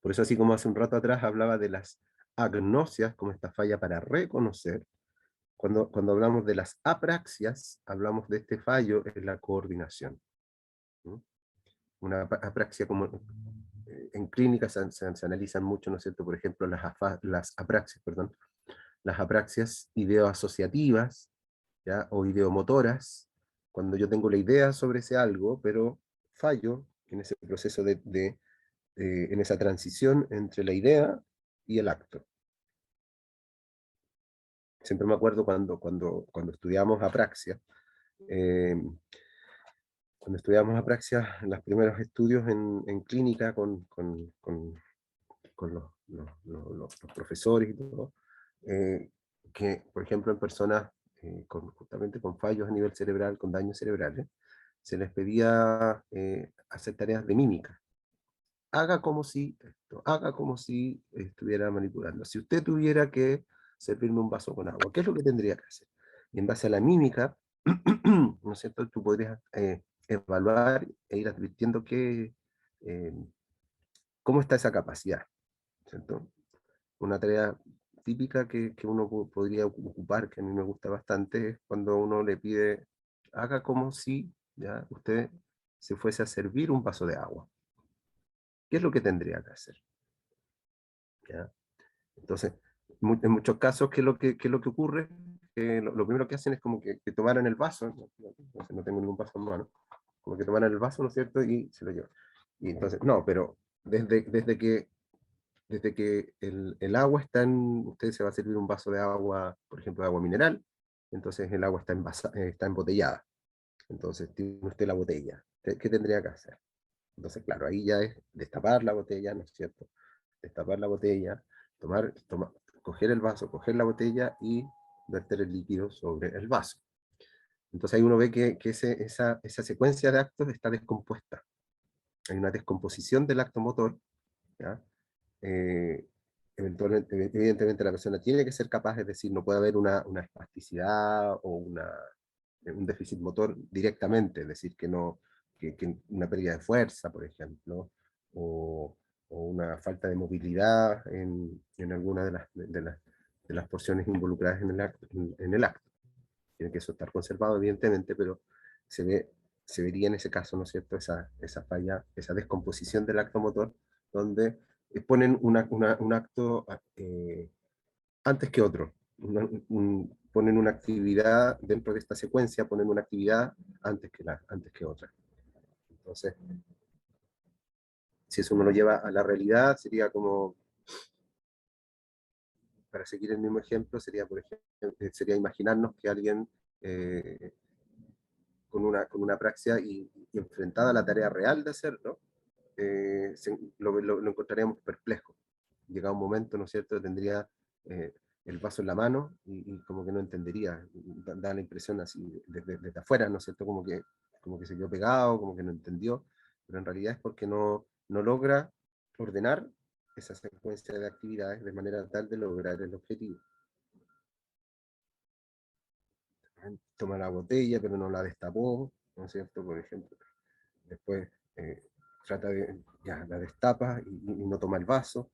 S1: Por eso, así como hace un rato atrás hablaba de las agnosias, como esta falla para reconocer, cuando hablamos de las apraxias, hablamos de este fallo en la coordinación. ¿Mm? Una apraxia, como en clínica se analizan mucho, ¿no es cierto?, por ejemplo, las apraxias, perdón, las apraxias ideoasociativas, ¿ya?, o ideomotoras, cuando yo tengo la idea sobre ese algo, pero fallo en ese proceso en esa transición entre la idea y el acto. Siempre me acuerdo cuando estudiamos apraxia, en los primeros estudios en clínica con los profesores y todo, que, por ejemplo, en personas justamente con fallos a nivel cerebral, con daños cerebrales, se les pedía hacer tareas de mímica. Haga como si esto, haga como si estuviera manipulando. Si usted tuviera que servirme un vaso con agua, ¿qué es lo que tendría que hacer? Y en base a la mímica, ¿no es cierto?, tú podrías evaluar e ir advirtiendo eh, cómo está esa capacidad, ¿cierto? Una tarea típica que uno podría ocupar, que a mí me gusta bastante, es cuando uno le pide, haga como si, ¿ya?, usted se fuese a servir un vaso de agua. ¿Qué es lo que tendría que hacer? ¿Ya? Entonces, en muchos casos, ¿qué es lo que ocurre? Lo primero que hacen es como que tomaran el vaso, no tengo ningún vaso en mano, como que tomaran el vaso, ¿no es cierto?, y se lo llevan. Y entonces, no, pero desde que el agua usted se va a servir un vaso de agua, por ejemplo, de agua mineral, entonces el agua está embotellada. Entonces tiene usted la botella. ¿Qué tendría que hacer? Entonces, claro, ahí ya es destapar la botella, ¿no es cierto? Destapar la botella, coger el vaso, coger la botella y verter el líquido sobre el vaso. Entonces ahí uno ve que esa secuencia de actos está descompuesta. Hay una descomposición del acto motor, ¿ya? Evidentemente la persona tiene que ser capaz, es decir, no puede haber una espasticidad o un déficit motor directamente, es decir, que una pérdida de fuerza, por ejemplo, o una falta de movilidad en alguna de las porciones involucradas en el acto. Tiene que eso estar conservado, evidentemente, pero se vería en ese caso, ¿no es cierto?, esa falla, esa descomposición del acto motor, donde ponen un acto antes que otro. Ponen una actividad dentro de esta secuencia, ponen una actividad antes que otra. Entonces, si eso uno lo lleva a la realidad, sería como, para seguir el mismo ejemplo, sería imaginarnos que alguien con una praxia y enfrentada a la tarea real de hacerlo, lo encontraríamos perplejo. Llegado un momento, ¿no es cierto?, tendría el vaso en la mano y como que no entendería, da la impresión así desde afuera, ¿no es cierto?, como que se quedó pegado, como que no entendió, pero en realidad es porque no logra ordenar esa secuencia de actividades de manera tal de lograr el objetivo. Toma la botella, pero no la destapó, ¿no es cierto?, por ejemplo. Después trata de, ya, la destapa y no toma el vaso.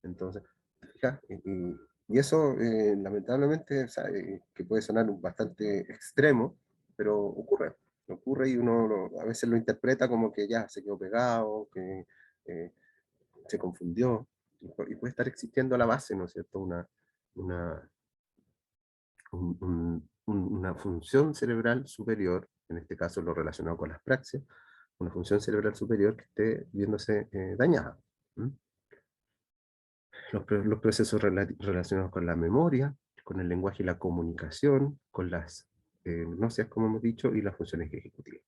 S1: Entonces, ¿fijas? Y eso, lamentablemente, o sea, que puede sonar bastante extremo, pero ocurre y uno a veces lo interpreta como que ya se quedó pegado, que se confundió, y puede estar existiendo a la base, ¿no es cierto?, una, una función cerebral superior, en este caso lo relacionado con las praxias, una función cerebral superior que esté viéndose dañada. ¿Mm? Los procesos relacionados con la memoria, con el lenguaje y la comunicación, con las gnosis, como hemos dicho, y las funciones ejecutivas.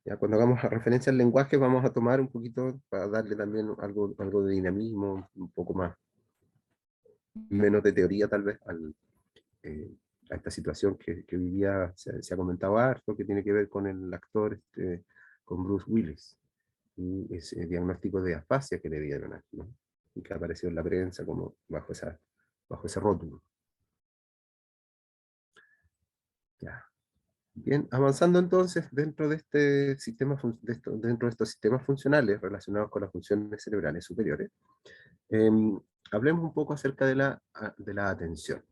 S1: Ya cuando hagamos referencia al lenguaje, vamos a tomar un poquito para darle también algo de dinamismo, un poco más, menos de teoría tal vez, a esta situación que vivía, se ha comentado harto, que tiene que ver con el actor, con Bruce Willis, y ese diagnóstico de afasia que le dieron a él, ¿no? Y que apareció en la prensa como bajo ese rótulo. Ya. Bien, avanzando entonces dentro de este sistema, dentro de estos sistemas funcionales relacionados con las funciones cerebrales superiores, hablemos un poco acerca de la atención.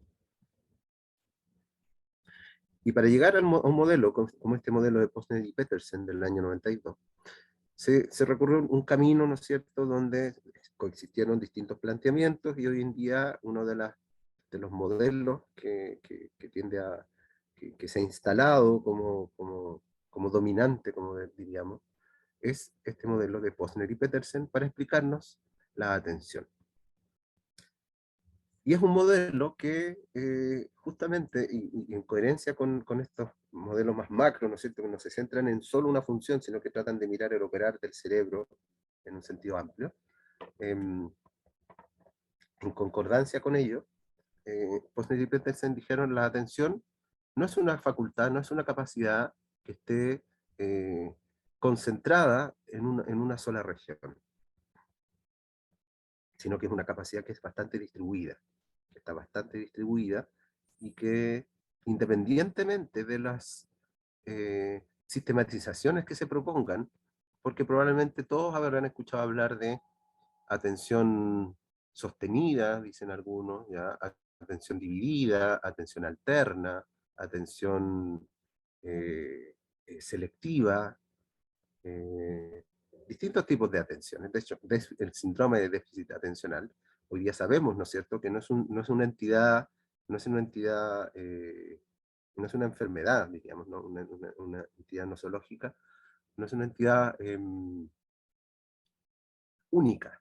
S1: Y para llegar a un modelo como este modelo de Posner y Petersen del año 92, se recorrió un camino, ¿no es cierto?, donde coexistieron distintos planteamientos, y hoy en día uno de los modelos que tiende a, que se ha instalado como dominante, como diríamos, es este modelo de Posner y Petersen para explicarnos la atención. Y es un modelo que justamente, y en coherencia con estos modelos más macro, ¿no es cierto?, que no se centran en solo una función, sino que tratan de mirar el operar del cerebro en un sentido amplio, en concordancia con ello, Posner y Petersen dijeron la atención no es una facultad, no es una capacidad que esté concentrada en una sola región, sino que es una capacidad que es bastante distribuida, que está bastante distribuida, y que independientemente de las sistematizaciones que se propongan, porque probablemente todos habrán escuchado hablar de atención sostenida, dicen algunos, ¿ya? Atención dividida, atención alterna, atención selectiva, distintos tipos de atenciones. De hecho, el síndrome de déficit atencional, hoy día sabemos, ¿no es cierto?, que no es una entidad, no es una entidad, no es una enfermedad, diríamos, ¿no? Una entidad nosológica, no es una entidad única.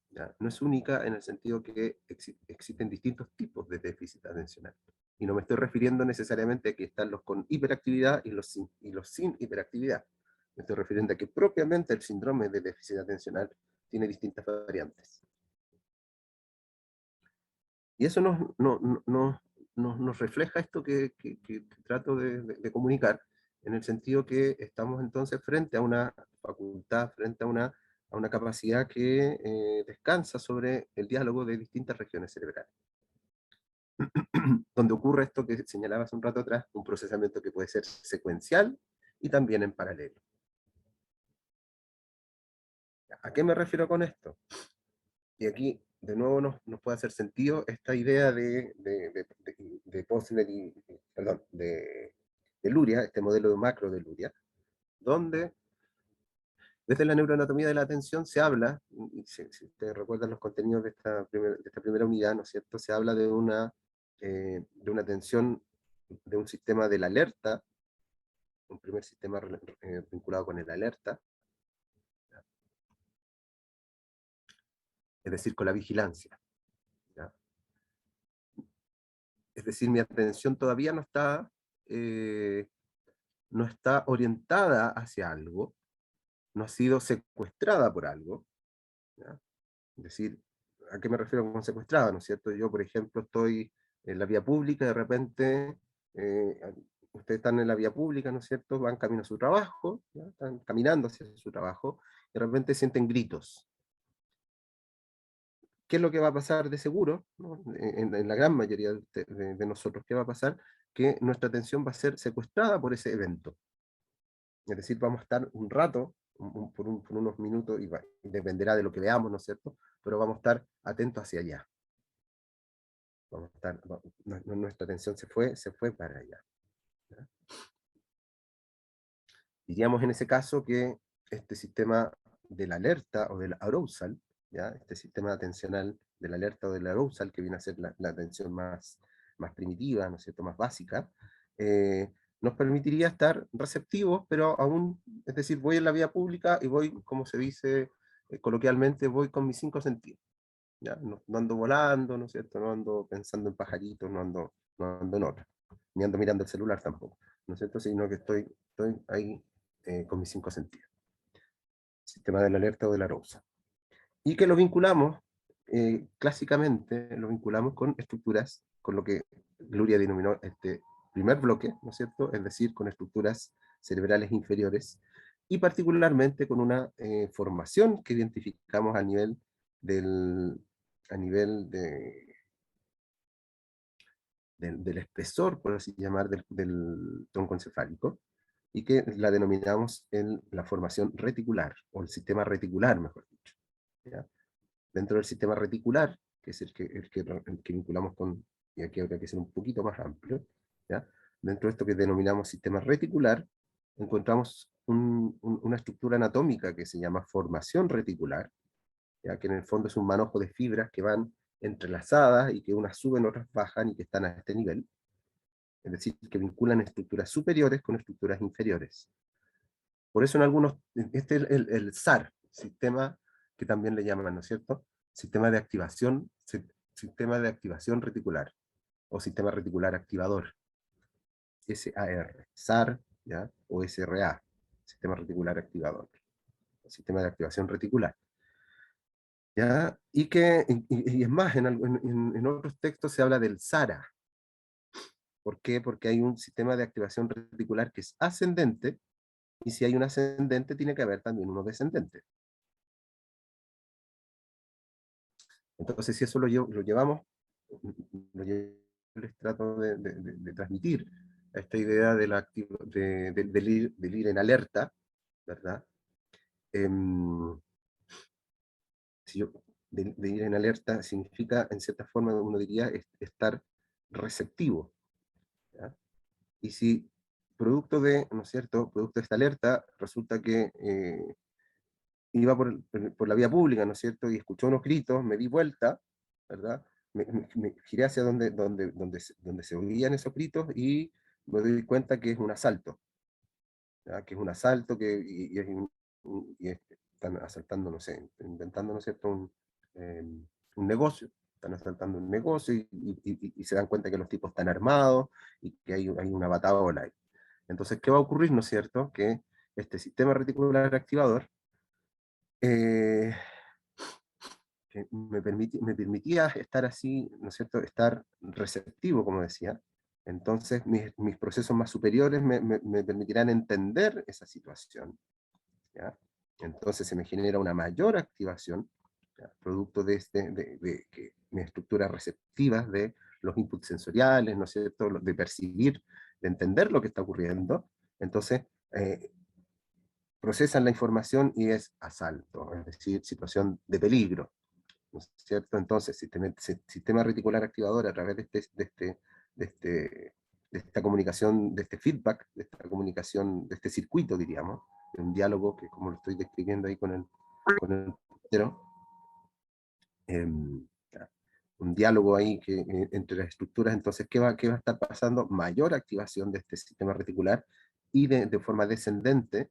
S1: ¿Ya? No es única en el sentido que existen distintos tipos de déficit atencional. Y no me estoy refiriendo necesariamente a que están los con hiperactividad y los sin hiperactividad. Me estoy refiriendo a que propiamente el síndrome de déficit atencional tiene distintas variantes. Y eso nos refleja esto que trato de comunicar, en el sentido que estamos entonces frente a una facultad, frente a una capacidad que descansa sobre el diálogo de distintas regiones cerebrales. Donde ocurre esto que señalaba hace un rato atrás, un procesamiento que puede ser secuencial y también en paralelo. ¿A qué me refiero con esto? Y aquí, de nuevo, nos puede hacer sentido esta idea de Posner perdón, de Luria, este modelo macro de Luria, donde desde la neuroanatomía de la atención se habla, y si ustedes recuerdan los contenidos de esta primera unidad, ¿no es cierto?, se habla de una atención, de un sistema de la alerta, un primer sistema vinculado con el alerta, es decir, con la vigilancia. ¿Ya? Es decir, mi atención todavía no está no está orientada hacia algo, no ha sido secuestrada por algo, ¿ya? Es decir, ¿a qué me refiero con secuestrada? ¿No es cierto? Yo, por ejemplo, estoy en la vía pública y de repente ustedes están en la vía pública, ¿no es cierto? Van camino a su trabajo, ¿ya? Están caminando hacia su trabajo y de repente sienten gritos. ¿Qué es lo que va a pasar de seguro, ¿no? En la gran mayoría de nosotros? ¿Qué va a pasar? Que nuestra atención va a ser secuestrada por ese evento. Es decir, vamos a estar un rato, por unos minutos, y dependerá de lo que veamos, ¿no es cierto? Pero vamos a estar atentos hacia allá. Vamos a estar, nuestra atención se fue para allá, ¿ya? Diríamos en ese caso que este sistema de la alerta o del arousal, ¿ya? Este sistema atencional del alerta o del arousal, que viene a ser la atención más primitiva, ¿no es cierto?, más básica, nos permitiría estar receptivos, pero aún, es decir, voy en la vía pública y voy, como se dice coloquialmente, voy con mis 5 sentidos, ¿ya? No ando volando, ¿no es cierto?, no ando pensando en pajaritos, no ando en otra, ni ando mirando el celular tampoco, ¿no es cierto?, sino que estoy ahí con mis 5 sentidos. Sistema de la alerta o de la arousal. Y que lo vinculamos, clásicamente, lo vinculamos con estructuras, con lo que Luria denominó este primer bloque, ¿no es cierto?, es decir, con estructuras cerebrales inferiores, y particularmente con una formación que identificamos a nivel del espesor, por así llamar, del tronco encefálico, y que la denominamos la formación reticular, o el sistema reticular, mejor dicho, ¿ya? Dentro del sistema reticular, que es el que vinculamos con, y aquí habría que ser un poquito más amplio, ¿ya? Dentro de esto que denominamos sistema reticular, encontramos una estructura anatómica que se llama formación reticular, ¿ya? Que en el fondo es un manojo de fibras que van entrelazadas y que unas suben, otras bajan y que están a este nivel. Es decir, que vinculan estructuras superiores con estructuras inferiores. Por eso en algunos, este es el SAR, sistema que también le llaman, ¿no es cierto? Sistema de activación reticular, o sistema reticular activador, SAR, SAR, ¿ya? O SRA, sistema reticular activador, sistema de activación reticular, ¿ya? Y es más, en otros textos se habla del SARA. ¿Por qué? Porque hay un sistema de activación reticular que es ascendente, y si hay un ascendente, tiene que haber también uno descendente. Entonces, si eso lo llevamos, les trato de transmitir esta idea del ir en alerta, ¿verdad? Si yo, de ir en alerta significa, en cierta forma, uno diría, estar receptivo, ¿ya? Y si producto ¿no es cierto?, producto de esta alerta, resulta que iba por la vía pública, ¿no es cierto?, y escuchó unos gritos, me di vuelta, ¿verdad? Me giré hacia donde se oían esos gritos y me doy cuenta que es un asalto, ¿ya? Que es un asalto, y están asaltando, no sé, inventando, ¿no es cierto?, un negocio. Están asaltando un negocio y se dan cuenta que los tipos están armados y que hay una bataola ahí. Entonces, ¿qué va a ocurrir, no es cierto? Que este sistema reticular activador que me permitía estar así, ¿no es cierto?, estar receptivo, como decía. Entonces, mis procesos más superiores me permitirán entender esa situación, ¿ya? Entonces se me genera una mayor activación, ¿ya?, producto de que mis estructuras receptivas de los inputs sensoriales, ¿no es cierto?, de percibir, de entender lo que está ocurriendo. Entonces, procesan la información y es asalto, es decir, situación de peligro, ¿no es cierto? Entonces, sistema reticular activador a través de esta comunicación, de este feedback, de esta comunicación, de este circuito, diríamos, de un diálogo que, como lo estoy describiendo ahí con el puntero, un diálogo ahí entre las estructuras. Entonces, ¿qué va a estar pasando? Mayor activación de este sistema reticular y de forma descendente,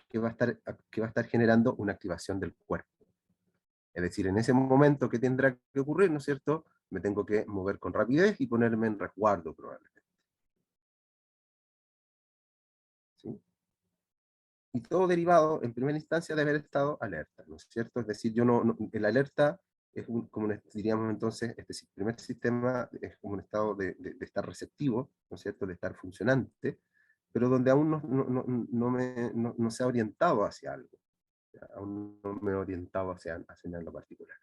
S1: que va a estar generando una activación del cuerpo. Es decir, en ese momento, ¿qué tendrá que ocurrir, no es cierto? Me tengo que mover con rapidez y ponerme en resguardo, probablemente. ¿Sí? y todo derivado en primera instancia de haber estado alerta, ¿no es cierto? Es decir, el alerta es diríamos entonces, primer sistema es como un estado de estar receptivo, ¿no es cierto?, de estar funcionante, pero donde aún no se ha orientado hacia algo, ¿ya? Aún no me he orientado hacia algo particular.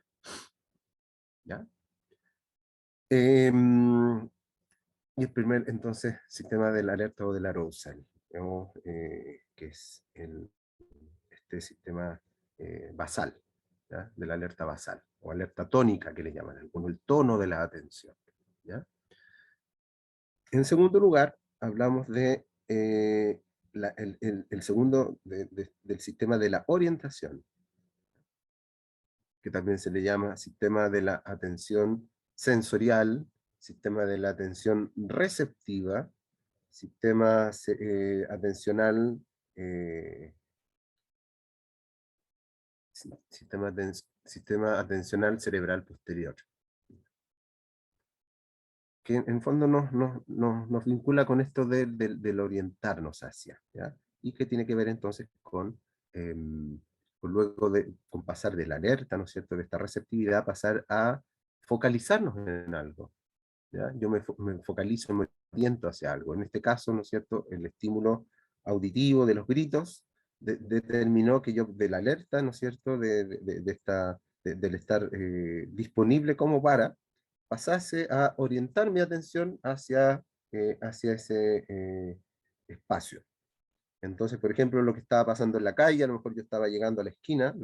S1: ¿Ya? Y el primer, entonces, sistema del alerta o del arousal, digamos, que es este sistema basal, ¿ya? Del alerta basal, o alerta tónica, que le llaman algunos, el tono de la atención. ¿Ya? En segundo lugar, hablamos de el segundo del sistema de la orientación, que también se le llama sistema de la atención sensorial, sistema de la atención receptiva, sistema atencional, sistema atencional cerebral posterior, que en fondo nos vincula con esto del orientarnos hacia, ¿ya? Y que tiene que ver entonces con con pasar de la alerta, ¿no es cierto?, de esta receptividad, pasar a focalizarnos en algo, ¿ya? Yo me focalizo, me oriento hacia algo. En este caso, ¿no es cierto?, el estímulo auditivo de los gritos determinó que yo, de la alerta, ¿no es cierto?, del estar disponible como para, pasase a orientar mi atención hacia ese espacio. Entonces, por ejemplo, lo que estaba pasando en la calle, a lo mejor yo estaba llegando a la esquina,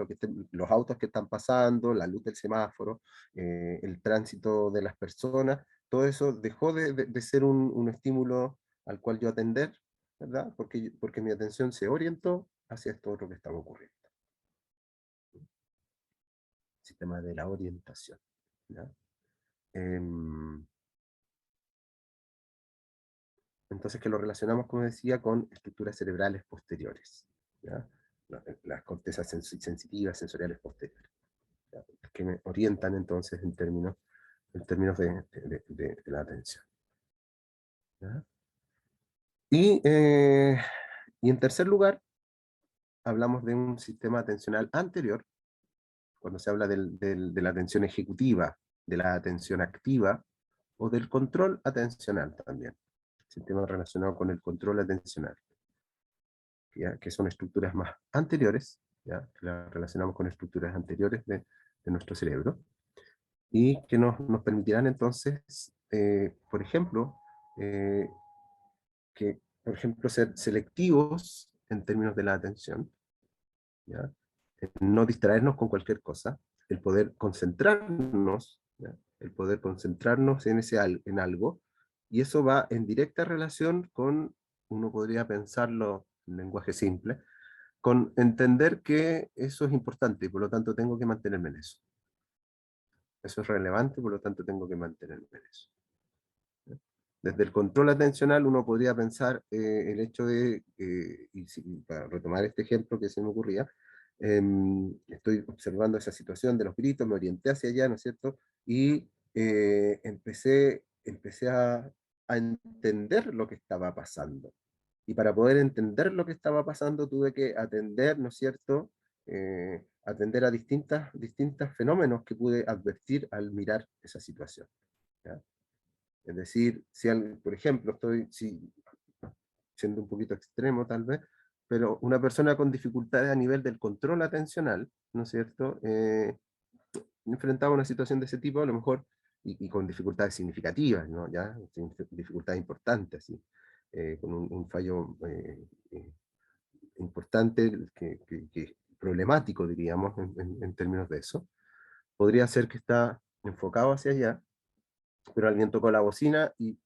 S1: los autos que están pasando, la luz del semáforo, el tránsito de las personas, todo eso dejó de ser un estímulo al cual yo atender, ¿verdad? Porque mi atención se orientó hacia esto otro que estaba ocurriendo. Sistema de la orientación, ¿ya? Entonces, que lo relacionamos, como decía, con estructuras cerebrales posteriores, ¿ya? Las cortezas sensitivas, sensoriales posteriores, ¿ya? Que me orientan entonces en términos de la atención, ¿ya? Y en tercer lugar, hablamos de un sistema atencional anterior, cuando se habla de la atención ejecutiva, de la atención activa, o del control atencional también, sistema relacionado con el control atencional, ¿ya? Que son estructuras más anteriores, ¿ya? Que las relacionamos con estructuras anteriores de nuestro cerebro, y que nos permitirán entonces, por ejemplo, ser selectivos en términos de la atención, ¿ya? No distraernos con cualquier cosa, el poder concentrarnos, ¿ya? El poder concentrarnos en algo, y eso va en directa relación con, uno podría pensarlo en lenguaje simple, con entender que eso es importante y por lo tanto tengo que mantenerme en eso. Eso es relevante, por lo tanto tengo que mantenerme en eso. Desde el control atencional uno podría pensar el hecho de, para retomar este ejemplo que se me ocurría, estoy observando esa situación de los gritos, me orienté hacia allá, ¿no es cierto? Y empecé a entender lo que estaba pasando. Y para poder entender lo que estaba pasando tuve que atender, ¿no es cierto?, atender a distintos fenómenos que pude advertir al mirar esa situación, ¿ya? Es decir, por ejemplo, siendo un poquito extremo tal vez, pero una persona con dificultades a nivel del control atencional, ¿no es cierto?, enfrentaba una situación de ese tipo, a lo mejor, y con dificultades significativas, ¿no? ¿Ya? Dificultades importantes, ¿sí? Con un fallo importante, problemático, diríamos, en términos de eso. Podría ser que está enfocado hacia allá, pero alguien tocó la bocina y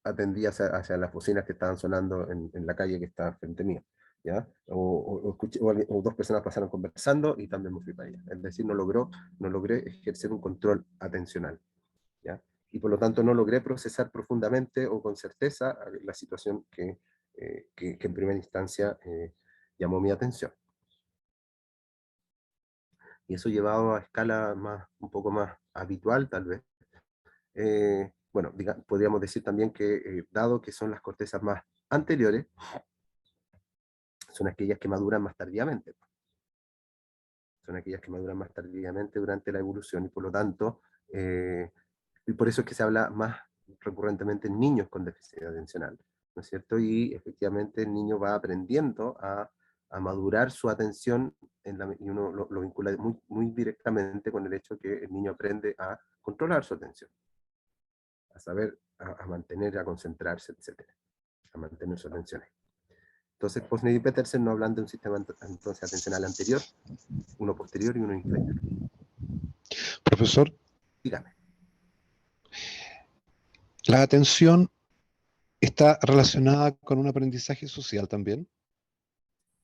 S1: atendí hacia las bocinas que estaban sonando en la calle que estaba frente mía, ¿ya? O dos personas pasaron conversando y también me fui para allá. Es decir, no logré ejercer un control atencional, ¿ya? Y por lo tanto no logré procesar profundamente o con certeza la situación que en primera instancia llamó mi atención. Y eso llevado a escala un poco más habitual, tal vez. Bueno, podríamos decir también que, dado que son las cortezas más anteriores, son aquellas que maduran más tardíamente. Son aquellas que maduran más tardíamente durante la evolución y por lo tanto, y por eso es que se habla más recurrentemente en niños con déficit atencional, ¿no es cierto? Y efectivamente el niño va aprendiendo a madurar su atención y uno lo vincula muy directamente con el hecho que el niño aprende a controlar su atención, a saber, a mantener, a concentrarse, etcétera, a mantener su atención. Entonces, Posner y Petersen no hablan de un sistema entonces atencional anterior, uno posterior y uno inferior.
S2: Profesor,
S1: Dígame.
S2: ¿la atención está relacionada con un aprendizaje social también?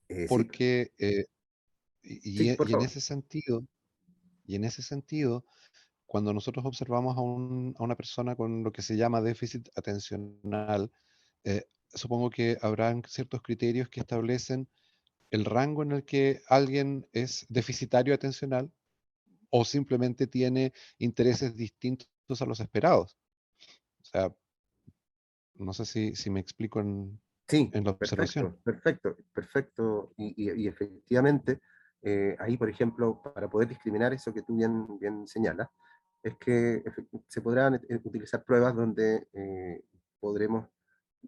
S1: Sí,
S2: Porque,
S1: sí, por
S2: y en
S1: favor.
S2: ese sentido, cuando nosotros observamos a una persona con lo que se llama déficit atencional, supongo que habrán ciertos criterios que establecen el rango en el que alguien es deficitario atencional o simplemente tiene intereses distintos a los esperados. O sea, no sé si me explico
S1: Sí,
S2: en la observación.
S1: perfecto. Y efectivamente, ahí, por ejemplo, para poder discriminar eso que tú bien señalas, es que se podrán utilizar pruebas donde podremos,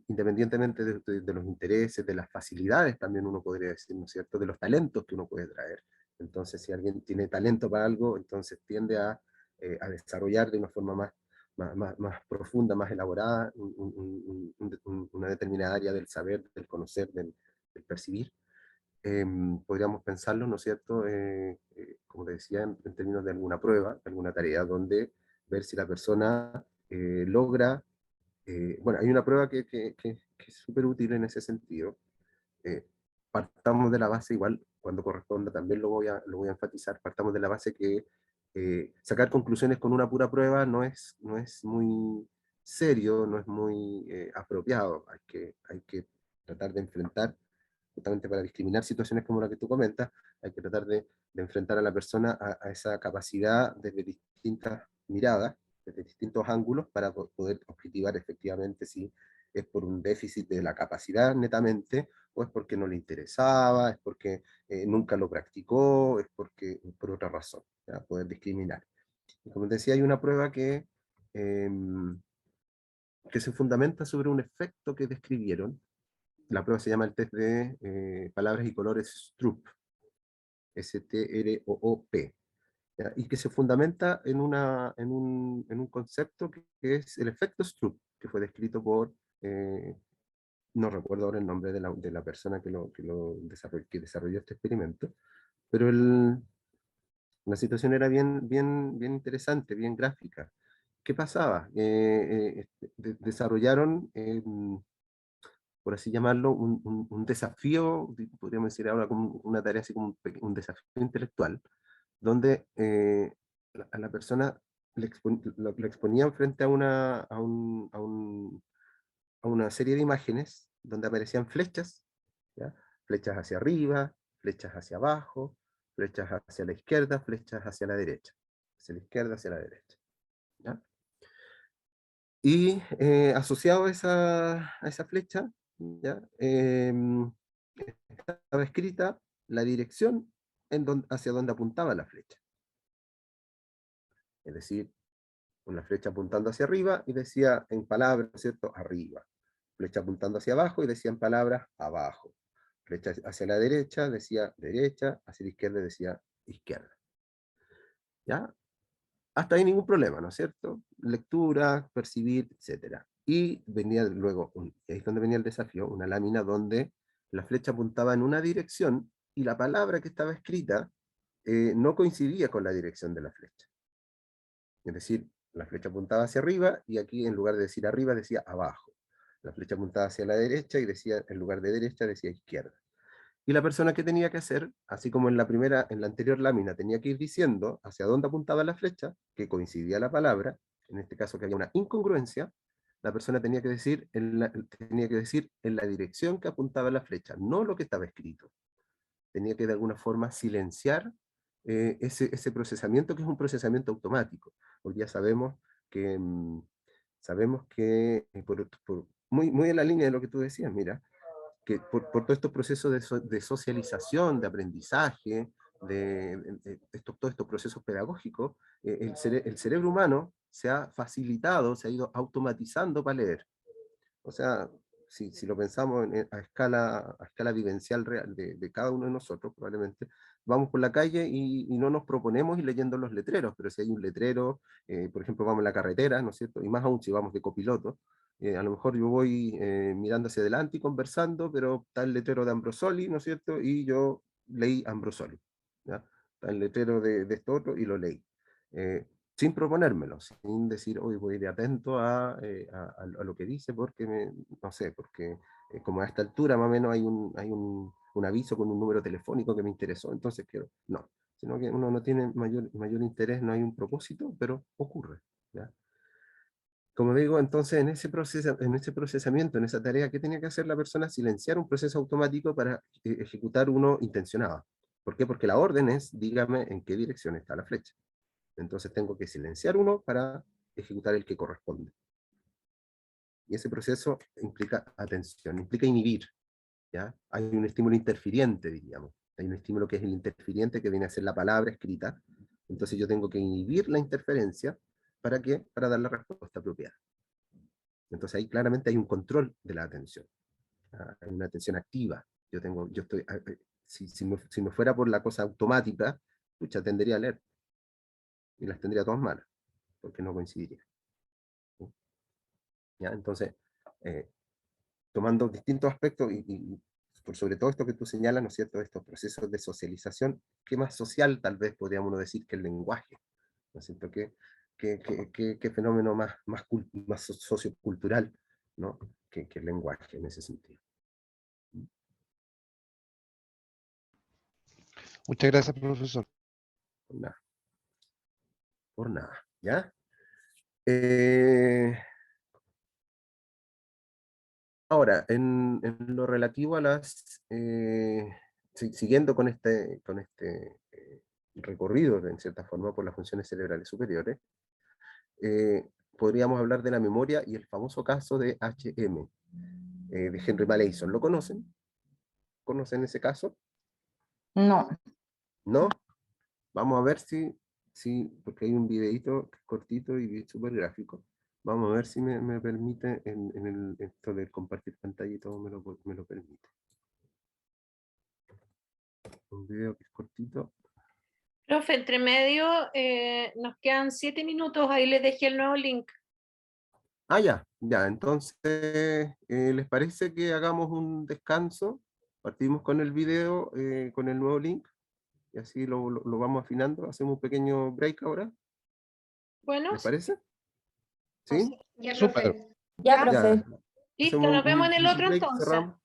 S1: independientemente de los intereses, de las facilidades, también uno podría decir, ¿no es cierto?, de los talentos que uno puede traer. Entonces, si alguien tiene talento para algo, entonces tiende a desarrollar de una forma más profunda, más elaborada, una determinada área del saber, del conocer, del percibir. Podríamos pensarlo, ¿no es cierto?, como te decía, en términos de alguna prueba, de alguna tarea, donde ver si la persona logra, bueno, hay una prueba que es súper útil en ese sentido. eh, Partamos de la base, igual cuando corresponda también lo voy a enfatizar, partamos de la base que sacar conclusiones con una pura prueba no es muy serio, no es muy apropiado. Hay que tratar de enfrentar, justamente para discriminar situaciones como la que tú comentas, hay que tratar de enfrentar a la persona a esa capacidad desde distintas miradas, desde distintos ángulos, para poder objetivar efectivamente si es por un déficit de la capacidad netamente, o es porque no le interesaba, es porque nunca lo practicó, es porque por otra razón, ¿ya? Poder discriminar. Y como te decía, hay una prueba que se fundamenta sobre un efecto que describieron. La prueba se llama el test de palabras y colores Stroop, S-T-R-O-O-P, ¿ya? Y que se fundamenta en un concepto que es el efecto Stroop, que fue descrito por, no recuerdo ahora el nombre de la persona que desarrolló este experimento, pero la situación era bien interesante, bien gráfica. ¿Qué pasaba? Desarrollaron, por así llamarlo, un desafío, podríamos decir ahora como una tarea así como un desafío intelectual, donde a la persona lo exponían frente a una serie de imágenes donde aparecían flechas, ¿ya? Flechas hacia arriba, flechas hacia abajo, flechas hacia la izquierda, flechas hacia la derecha, hacia la izquierda, hacia la derecha, ¿ya? Y asociado a esa flecha, ¿ya? Estaba escrita la dirección hacia donde apuntaba la flecha. Es decir, una flecha apuntando hacia arriba y decía en palabras, ¿cierto?, arriba. Flecha apuntando hacia abajo y decía en palabras, abajo. Flecha hacia la derecha decía derecha, hacia la izquierda decía izquierda. ¿Ya? Hasta ahí ningún problema, ¿no es cierto? Lectura, percibir, etc. Y venía luego, ahí es donde venía el desafío, una lámina donde la flecha apuntaba en una dirección y la palabra que estaba escrita no coincidía con la dirección de la flecha. Es decir, la flecha apuntaba hacia arriba y aquí en lugar de decir arriba decía abajo. La flecha apuntaba hacia la derecha y decía, en lugar de derecha decía izquierda. Y la persona que tenía que hacer, así como en la anterior lámina tenía que ir diciendo hacia dónde apuntaba la flecha, que coincidía la palabra, en este caso que había una incongruencia, la persona tenía que decir en la dirección que apuntaba la flecha, no lo que estaba escrito. Tenía que de alguna forma silenciar ese procesamiento, que es un procesamiento automático, porque ya sabemos que muy en la línea de lo que tú decías, mira, que por todos estos procesos de socialización, de aprendizaje, todos estos procesos pedagógicos, el cerebro humano se ha facilitado, se ha ido automatizando para leer. O sea, si lo pensamos a escala vivencial real de cada uno de nosotros, probablemente, vamos por la calle y no nos proponemos ir leyendo los letreros, pero si hay un letrero, por ejemplo, vamos en la carretera, ¿no es cierto? Y más aún si vamos de copiloto, a lo mejor yo voy mirando hacia adelante y conversando, pero está el letrero de Ambrosoli, ¿no es cierto? Y yo leí Ambrosoli, ¿ya? Está el letrero de esto otro y lo leí. Sin proponérmelo, sin decir, hoy voy de atento a lo que dice, porque, no sé, porque como a esta altura más o menos hay un aviso con un número telefónico que me interesó, entonces quiero, no, sino que uno no tiene mayor interés, no hay un propósito, pero ocurre, ¿ya? Como digo, entonces en ese procesamiento, en esa tarea, ¿qué tenía que hacer la persona? Silenciar un proceso automático para ejecutar uno intencionado. ¿Por qué? Porque la orden es, dígame en qué dirección está la flecha. Entonces tengo que silenciar uno para ejecutar el que corresponde. Y ese proceso implica atención, implica inhibir, ¿ya? Hay un estímulo interfiriente, diríamos. Hay un estímulo que es el interfiriente, que viene a ser la palabra escrita. Entonces yo tengo que inhibir la interferencia, ¿para qué? Para dar la respuesta apropiada. Entonces ahí claramente hay un control de la atención. Hay una atención activa. Si me fuera por la cosa automática, pucha, tendería a leer. Y las tendría todas malas, porque no coincidiría. ¿Ya? Entonces, tomando distintos aspectos y por sobre todo esto que tú señalas, ¿no es cierto?, estos procesos de socialización, ¿qué más social tal vez podríamos decir que el lenguaje? ¿No es cierto? ¿Qué fenómeno más sociocultural, ¿no?, que el lenguaje en ese sentido?
S2: Muchas gracias, profesor.
S1: Por nada. Por nada, ¿ya? Ahora, en lo relativo a siguiendo con este recorrido, en cierta forma, por las funciones cerebrales superiores, podríamos hablar de la memoria y el famoso caso de HM, de Henry Malayson. ¿Lo conocen? ¿Conocen ese caso?
S5: No.
S1: ¿No? Vamos a ver porque hay un videito cortito y súper gráfico. Vamos a ver si me permite esto de compartir pantalla y todo me lo permite. Un video que es cortito.
S4: Profe, entre medio nos quedan 7 minutos, ahí les dejé el nuevo link.
S1: Ah, ya. Entonces, ¿les parece que hagamos un descanso? Partimos con el video, con el nuevo link, y así lo vamos afinando. Hacemos un pequeño break ahora.
S4: Bueno,
S1: ¿Les parece?
S4: no
S1: ¿Sí?
S4: sé.
S5: Ya,
S2: Súper.
S5: profe. Ya,
S4: Ya.
S5: profe.
S4: Listo,
S1: Hacemos
S4: nos vemos en el otro
S1: break,
S4: entonces.
S1: cerramos.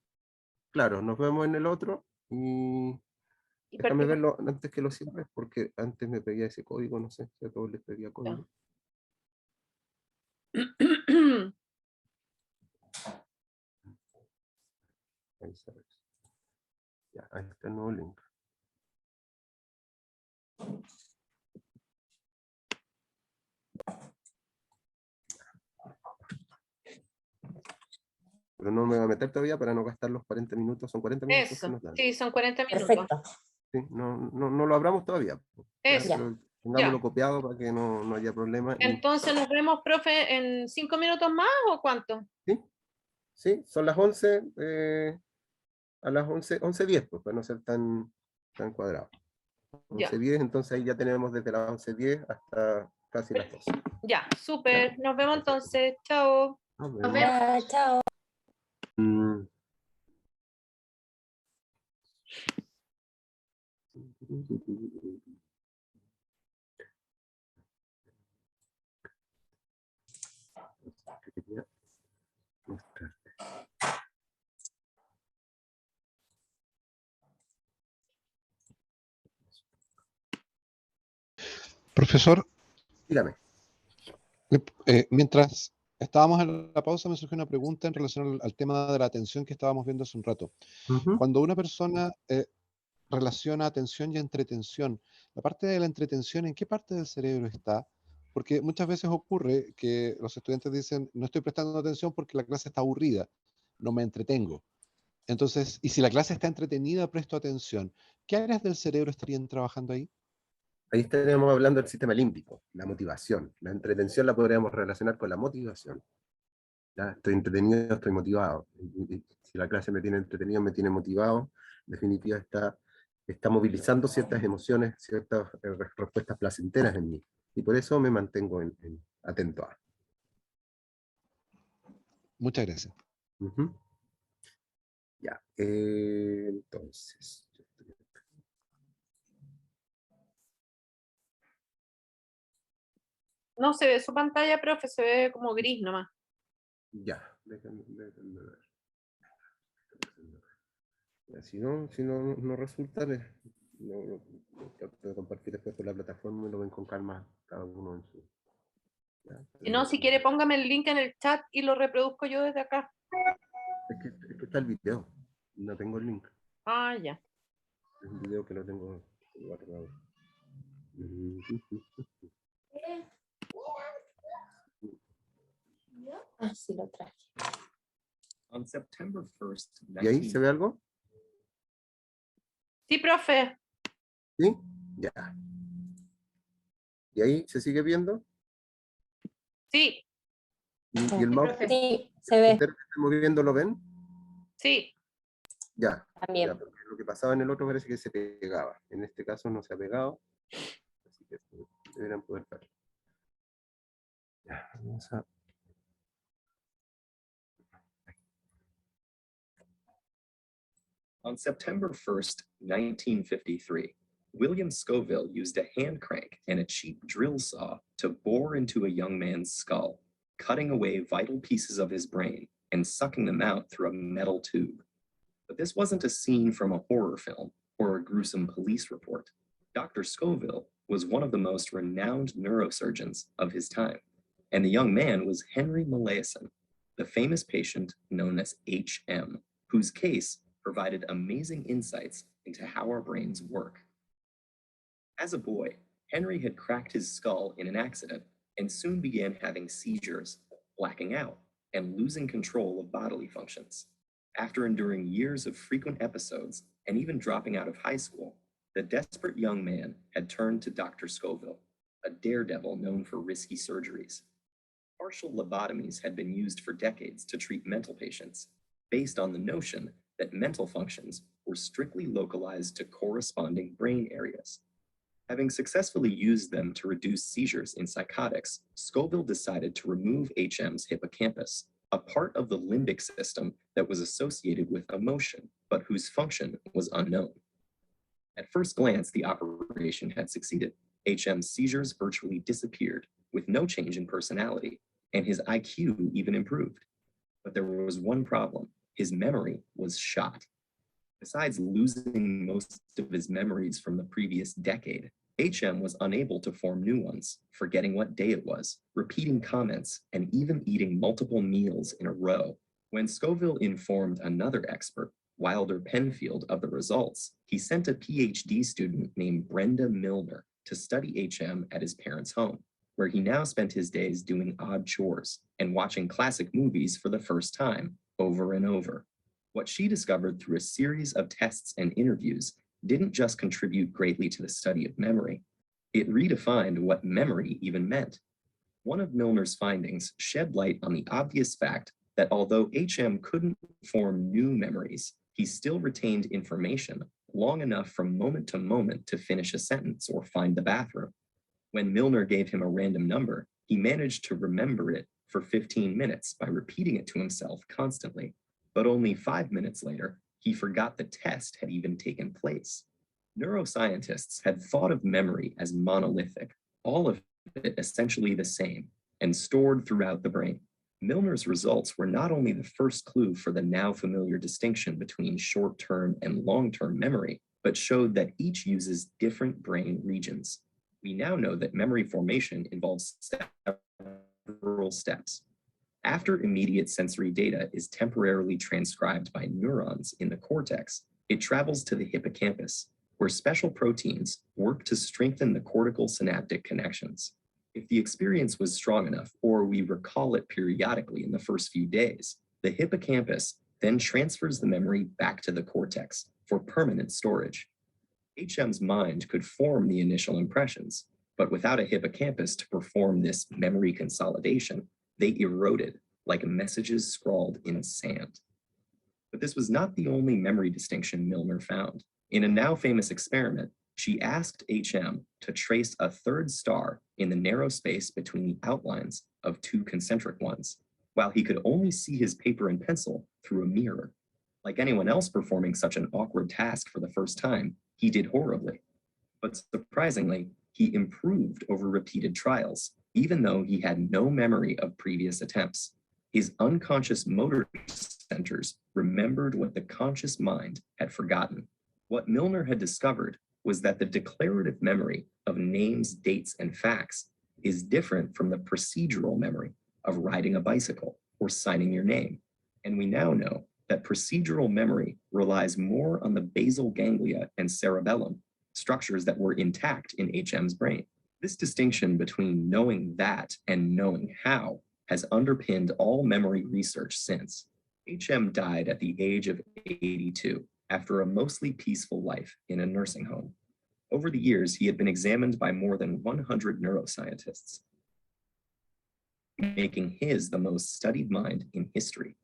S1: Claro, nos vemos en el otro. Y
S4: Y
S1: déjame
S4: partimos.
S1: verlo antes que lo cierres, porque antes me pedía ese código, no sé si a todos les pedía código. Ahí se ve. Ya, ahí está el nuevo link. Pero no me voy a meter todavía para no gastar los 40 minutos. Son 40 minutos que
S4: Eso,
S1: nos dan.
S4: sí, son 40 minutos.
S5: Perfecto.
S1: Sí, no lo abramos todavía. ¿Ya?
S4: Eso.
S1: Pero tengámoslo
S4: Ya.
S1: copiado para que no haya problema.
S4: Entonces nos vemos, profe, en 5 minutos más o cuánto?
S1: Sí, son las 11, a las 11:10, pues, para no ser tan cuadrado.
S4: Ya.
S1: 11:10, entonces ahí ya tenemos desde las 11:10 hasta casi las 12.
S4: Ya, súper.
S1: Ya.
S4: Nos vemos entonces. Chao.
S1: Nos
S5: Nos
S1: vemos.
S5: vemos. Ya, chao.
S1: Mm. Quería mostrarte.
S2: Profesor,
S1: Dígame.
S2: mientras estábamos en la pausa me surgió una pregunta en relación al tema de la atención que estábamos viendo hace un rato.
S1: Ujú.
S2: Cuando una persona relaciona atención y entretención, la parte de la entretención, ¿en qué parte del cerebro está? Porque muchas veces ocurre que los estudiantes dicen, no estoy prestando atención porque la clase está aburrida, no me entretengo. Entonces, y si la clase está entretenida, presto atención. ¿Qué áreas del cerebro estarían trabajando ahí?
S1: Ahí estaríamos hablando del sistema límbico, la motivación. La entretención la podríamos relacionar con la motivación. ¿Ya? Estoy entretenido, estoy motivado. Y si la clase me tiene entretenido, me tiene motivado, en definitiva está movilizando ciertas emociones, ciertas respuestas placenteras en mí. Y por eso me mantengo atento a.
S2: Muchas gracias.
S1: Ujú. Ya, entonces.
S4: No se ve su pantalla, profe, se ve como gris nomás.
S1: Ya, déjenme ver. Ya, si no resulta, trato de compartir después por la plataforma y lo ven con calma cada uno en su. Ya,
S4: Si no, si quiere, póngame el link en el chat y lo reproduzco yo desde acá.
S1: Es que está el video, no tengo el link.
S4: Ah, ya.
S1: Es un video que lo tengo guardado.
S3: Ah, sí lo traje.
S5: On September 1st,
S1: ¿Y ahí se ve algo?
S4: Sí, profe.
S1: ¿Sí? Ya. ¿Y ahí se sigue viendo?
S4: Sí,
S1: ¿Y el mouse
S4: profe.
S3: Sí, se ve
S1: entero que estoy moviendo lo ven?
S4: sí.
S1: Ya.
S3: también.
S1: Ya, porque lo que pasaba en el otro parece que se pegaba. En este caso no se ha pegado. Así que deberían poder ver. Ya, vamos a.
S5: On September 1st, 1953, William Scoville used a hand crank and a cheap drill saw to bore into a young man's skull, cutting away vital pieces of his brain and sucking them out through a metal tube. But this wasn't a scene from a horror film or a gruesome police report. Dr. Scoville was one of the most renowned neurosurgeons of his time, and the young man was Henry Molaison, the famous patient known as HM, whose case provided amazing insights into how our brains work. As a boy, Henry had cracked his skull in an accident and soon began having seizures, blacking out, and losing control of bodily functions. After enduring years of frequent episodes and even dropping out of high school, the desperate young man had turned to Dr. Scoville, a daredevil known for risky surgeries. Partial lobotomies had been used for decades to treat mental patients, based on the notion that mental functions were strictly localized to corresponding brain areas. Having successfully used them to reduce seizures in psychotics, Scoville decided to remove HM's hippocampus, a part of the limbic system that was associated with emotion, but whose function was unknown. At first glance, the operation had succeeded. HM's seizures virtually disappeared, with no change in personality, and his IQ even improved. But there was one problem. His memory was shot. Besides losing most of his memories from the previous decade, HM was unable to form new ones, forgetting what day it was, repeating comments, and even eating multiple meals in a row. When Scoville informed another expert, Wilder Penfield, of the results, he sent a PhD student named Brenda Milner to study HM at his parents' home, where he now spent his days doing odd chores and watching classic movies for the first time, over and over. What she discovered through a series of tests and interviews didn't just contribute greatly to the study of memory, it redefined what memory even meant. One of Milner's findings shed light on the obvious fact that although HM couldn't form new memories, he still retained information long enough from moment to finish a sentence or find the bathroom. When Milner gave him a random number, he managed to remember it for 15 minutes by repeating it to himself constantly. But only 5 minutes later, he forgot the test had even taken place. Neuroscientists had thought of memory as monolithic, all of it essentially the same, and stored throughout the brain. Milner's results were not only the first clue for the now familiar distinction between short-term and long-term memory, but showed that each uses different brain regions. We now know that memory formation involves several steps. After immediate sensory data is temporarily transcribed by neurons in the cortex, it travels to the hippocampus, where special proteins work to strengthen the cortical synaptic connections. If the experience was strong enough, or we recall it periodically in the first few days, the hippocampus then transfers the memory back to the cortex for permanent storage. HM's mind could form the initial impressions, but without a hippocampus to perform this memory consolidation, they eroded like messages scrawled in sand. But this was not the only memory distinction Milner found. In a now famous experiment, she asked HM to trace a third star in the narrow space between the outlines of two concentric ones, while he could only see his paper and pencil through a mirror. Like anyone else performing such an awkward task for the first time, he did horribly. But surprisingly, he improved over repeated trials, even though he had no memory of previous attempts. His unconscious motor centers remembered what the conscious mind had forgotten. What Milner had discovered was that the declarative memory of names, dates, and facts is different from the procedural memory of riding a bicycle or signing your name. And we now know that procedural memory relies more on the basal ganglia and cerebellum, structures that were intact in HM's brain. This distinction between knowing that and knowing how has underpinned all memory research since. HM died at the age of 82 after a mostly peaceful life in a nursing home. Over the years, he had been examined by more than 100 neuroscientists, making his the most studied mind in history.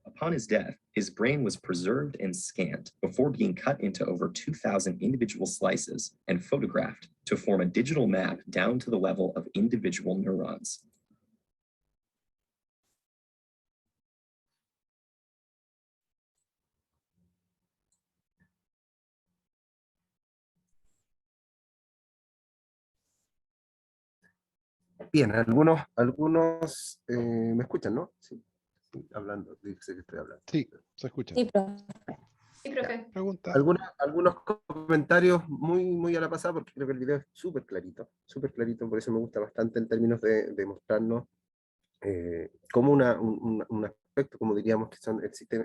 S5: Upon his death, his brain was preserved and scanned before being cut into over 2,000 individual slices and photographed to form a digital map down to the level of individual neurons.
S1: Bien, me escuchan, ¿no? Sí, sí, hablando, dice que estoy hablando.
S2: Sí, se escucha.
S3: Sí, profe.
S4: Sí, profe.
S2: Pregunta.
S1: Algunos comentarios muy a la pasada, porque creo que el video es súper clarito, por eso me gusta bastante en términos de mostrarnos como un aspecto, como diríamos que son el sistema,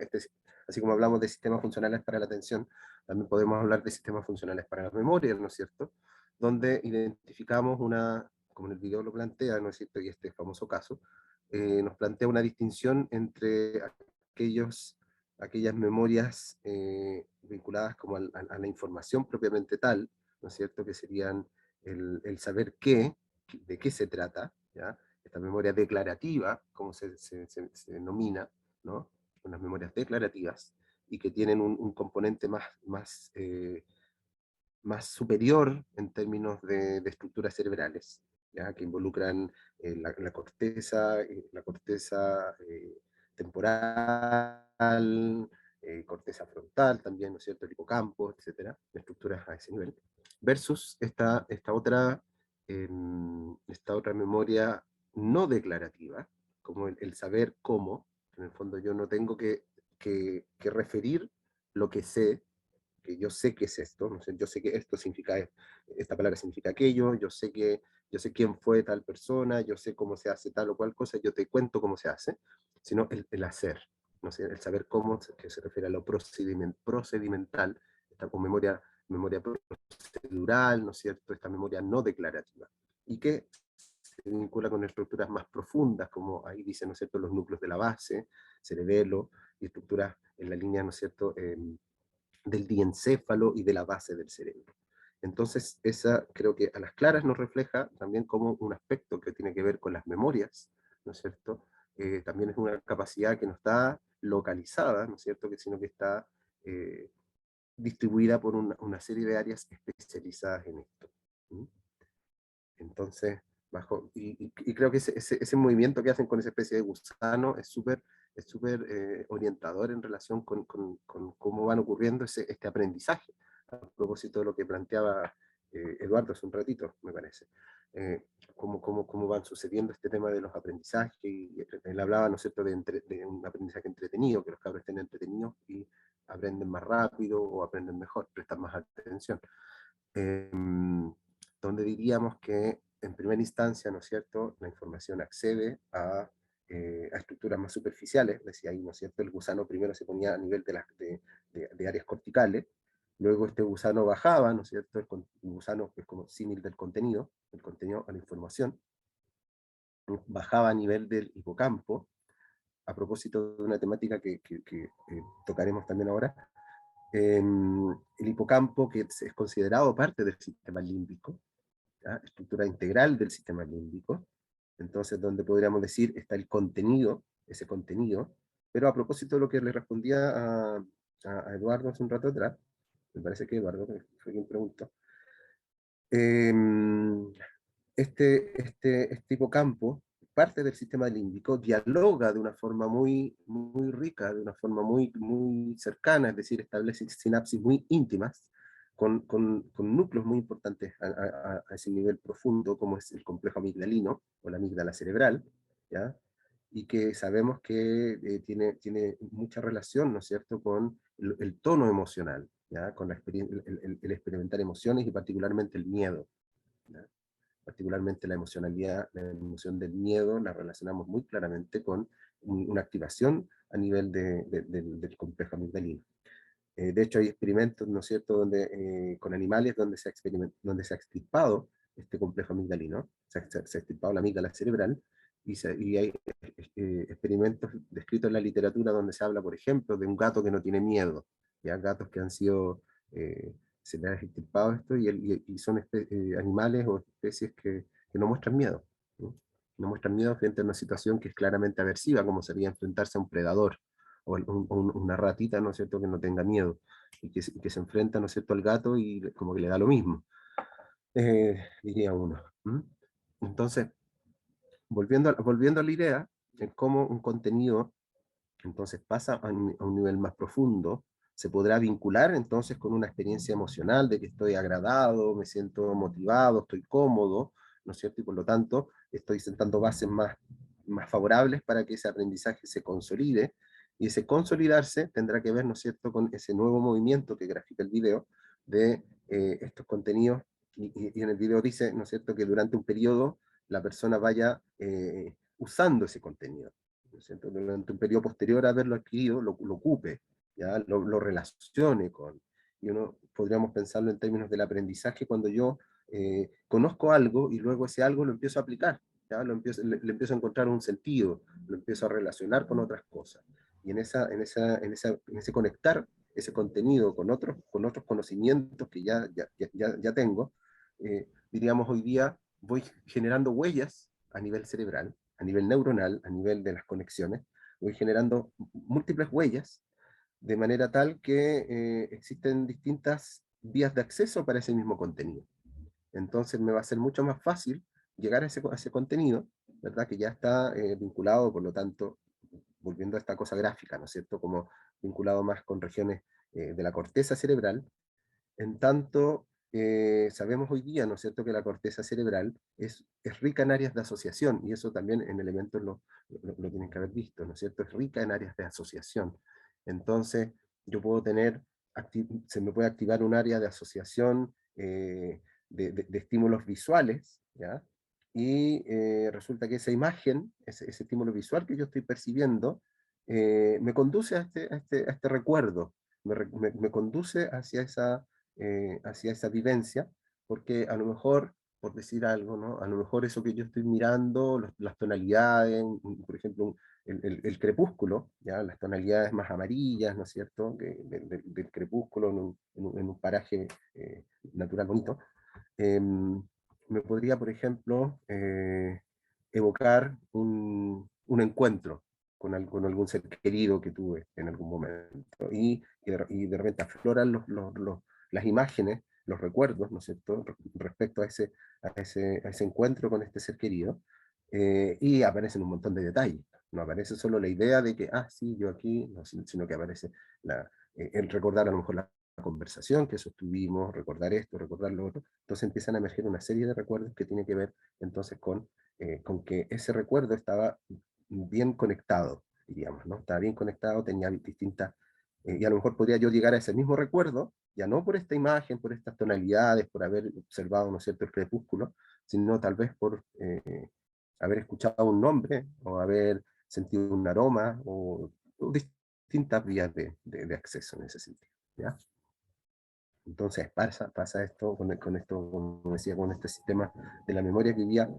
S1: así como hablamos de sistemas funcionales para la atención, también podemos hablar de sistemas funcionales para la memoria, ¿no es cierto? Donde identificamos como en el video lo plantea, ¿no es cierto? Y este famoso caso, nos plantea una distinción entre aquellas memorias vinculadas como a la información propiamente tal, ¿no es cierto? Que serían el saber de qué se trata, ¿ya? Esta memoria declarativa, como se denomina, ¿no? Unas memorias declarativas, y que tienen un componente más superior en términos de estructuras cerebrales, ¿ya? Que involucran la corteza temporal, corteza frontal también, ¿no es cierto? El hipocampo, etcétera, estructuras a ese nivel, versus esta otra memoria no declarativa, como el saber cómo. En el fondo yo no tengo que referir lo que sé, que yo sé que es esto, no sé, yo sé que esto significa, esta palabra significa aquello, yo sé quién fue tal persona, yo sé cómo se hace tal o cual cosa, yo te cuento cómo se hace, sino el hacer, no sé, el saber cómo, que se refiere a lo procedimental, esta con memoria procedural, ¿no es cierto?, esta memoria no declarativa, y que se vincula con estructuras más profundas, como ahí dice, ¿no es cierto?, los núcleos de la base, cerebelo, y estructuras en la línea, ¿no es cierto?, del diencéfalo y de la base del cerebro. Entonces, esa creo que a las claras nos refleja también como un aspecto que tiene que ver con las memorias, ¿no es cierto? También es una capacidad que no está localizada, ¿no es cierto?, sino que está distribuida por una serie de áreas especializadas en esto. ¿Mm? Entonces, y creo que ese movimiento que hacen con esa especie de gusano es súper orientador en relación con cómo van ocurriendo este aprendizaje, a propósito de lo que planteaba Eduardo hace un ratito, me parece. Cómo van sucediendo este tema de los aprendizajes, y él hablaba, ¿no es cierto?, de un aprendizaje entretenido, que los cabros estén entretenidos y aprenden más rápido o aprenden mejor, prestan más atención. Donde diríamos que en primera instancia, ¿no es cierto?, la información accede a estructuras más superficiales, decía ahí, ¿no es cierto?, el gusano primero se ponía a nivel de áreas corticales, luego este gusano bajaba, ¿no es cierto?, el gusano es como símil del contenido, a la información, bajaba a nivel del hipocampo, a propósito de una temática que tocaremos también ahora, el hipocampo, que es considerado parte del sistema límbico, ¿ya? Estructura integral del sistema límbico, entonces donde podríamos decir está el contenido, ese contenido, pero a propósito de lo que le respondía a Eduardo hace un rato atrás, me parece que Eduardo fue quien preguntó, este hipocampo, parte del sistema límbico, dialoga de una forma muy rica, de una forma muy cercana, es decir, establece sinapsis muy íntimas, con núcleos muy importantes a ese nivel profundo, como es el complejo amigdalino, o la amígdala cerebral, ¿ya? Y que sabemos que tiene mucha relación, ¿no es cierto?, con el tono emocional, ¿ya? Con el experimentar emociones y particularmente el miedo, ¿ya? Particularmente la emocionalidad, la emoción del miedo, la relacionamos muy claramente con una activación a nivel del complejo amigdalino. De hecho, hay experimentos, ¿no es cierto?, con animales donde se ha extirpado este complejo amigdalino, se ha extirpado la amígdala cerebral, y hay experimentos descritos en la literatura donde se habla, por ejemplo, de un gato que no tiene miedo, ya gatos que han sido, se les ha extirpado esto, y son animales o especies que no muestran miedo, ¿no? No muestran miedo frente a una situación que es claramente aversiva, como sería enfrentarse a un predador, o una ratita, ¿no es cierto?, que no tenga miedo, y que se enfrenta, ¿no es cierto?, al gato y como que le da lo mismo, diría uno. Entonces, volviendo a la idea, en cómo un contenido entonces pasa a un nivel más profundo, se podrá vincular entonces con una experiencia emocional de que estoy agradado, me siento motivado, estoy cómodo, ¿no es cierto? Y por lo tanto estoy sentando bases más favorables para que ese aprendizaje se consolide, y ese consolidarse tendrá que ver, ¿no es cierto?, con ese nuevo movimiento que grafica el video de estos contenidos, y en el video dice, ¿no es cierto?, que durante un periodo la persona vaya usando ese contenido, ¿no es cierto?, durante un periodo posterior a haberlo adquirido, lo ocupe, ¿ya? Lo relacione con, y uno podríamos pensarlo en términos del aprendizaje cuando yo conozco algo y luego ese algo lo empiezo a aplicar, ¿ya? Le empiezo a encontrar un sentido, lo empiezo a relacionar con otras cosas, y en ese conectar ese contenido con otros conocimientos que ya tengo, diríamos hoy día, voy generando huellas a nivel cerebral, a nivel neuronal, a nivel de las conexiones, voy generando múltiples huellas, de manera tal que existen distintas vías de acceso para ese mismo contenido. Entonces me va a ser mucho más fácil llegar a ese contenido, ¿verdad?, que ya está vinculado, por lo tanto, volviendo a esta cosa gráfica, ¿no es cierto?, como vinculado más con regiones de la corteza cerebral, en tanto sabemos hoy día, ¿no es cierto?, que la corteza cerebral es rica en áreas de asociación, y eso también en elementos lo tienen que haber visto, ¿no es cierto?, es rica en áreas de asociación. Entonces, yo puedo se me puede activar un área de asociación de estímulos visuales, ¿ya? Y resulta que esa imagen, ese estímulo visual que yo estoy percibiendo, me conduce a este recuerdo, me conduce hacia esa vivencia, porque a lo mejor, por decir algo, ¿no?, a lo mejor eso que yo estoy mirando, las tonalidades, por ejemplo, el crepúsculo, ¿ya? Las tonalidades más amarillas, ¿no es cierto?, del crepúsculo en un paraje natural bonito, me podría, por ejemplo, evocar un encuentro con algún ser querido que tuve en algún momento, y de repente afloran las imágenes, los recuerdos, ¿no es cierto?, respecto a ese encuentro con este ser querido, y aparecen un montón de detalles. No aparece solo la idea de que, sí, yo aquí, no, sino que aparece el recordar a lo mejor la conversación que sostuvimos, recordar esto, recordar lo otro. Entonces empiezan a emerger una serie de recuerdos que tienen que ver entonces con que ese recuerdo estaba bien conectado, diríamos, ¿no? Estaba bien conectado, tenía distintas, y a lo mejor podría yo llegar a ese mismo recuerdo, ya no por esta imagen, por estas tonalidades, por haber observado, ¿no es cierto?, el crepúsculo, sino tal vez por haber escuchado un nombre, o haber sentido un aroma, o distintas vías de acceso en ese sentido, ¿ya? Entonces pasa esto con esto, como decía, con este sistema de la memoria que hoy día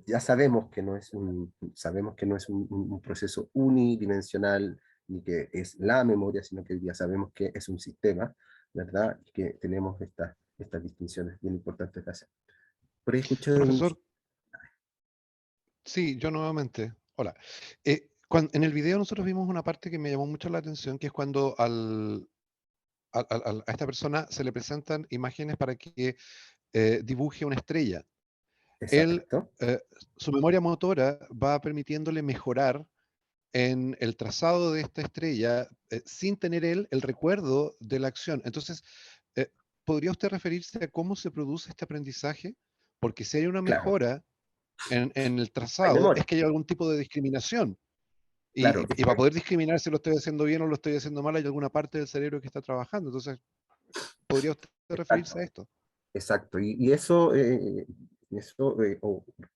S1: ya sabemos que no es un proceso unidimensional, ni que es la memoria, sino que ya sabemos que es un sistema, ¿verdad? Y que tenemos estas distinciones bien importantes de hacer. Por ahí escuché
S2: Profesor, sí, yo nuevamente. Hola. En el video nosotros vimos una parte que me llamó mucho la atención, que es cuando a esta persona se le presentan imágenes para que dibuje una estrella. Él,
S1: exacto,
S2: su memoria motora va permitiéndole mejorar en el trazado de esta estrella sin tener él el recuerdo de la acción. Entonces, eh, ¿podría usted referirse a cómo se produce este aprendizaje? Porque si hay una
S1: claro,
S2: mejora en el
S1: hay
S2: trazado, es
S1: memoria,
S2: que hay algún tipo de discriminación.
S1: claro,
S2: Y para poder discriminar si lo estoy haciendo bien o lo estoy haciendo mal, hay alguna parte del cerebro que está trabajando. Entonces, ¿podría usted referirse
S1: exacto.
S2: a esto?
S1: Exacto, y eso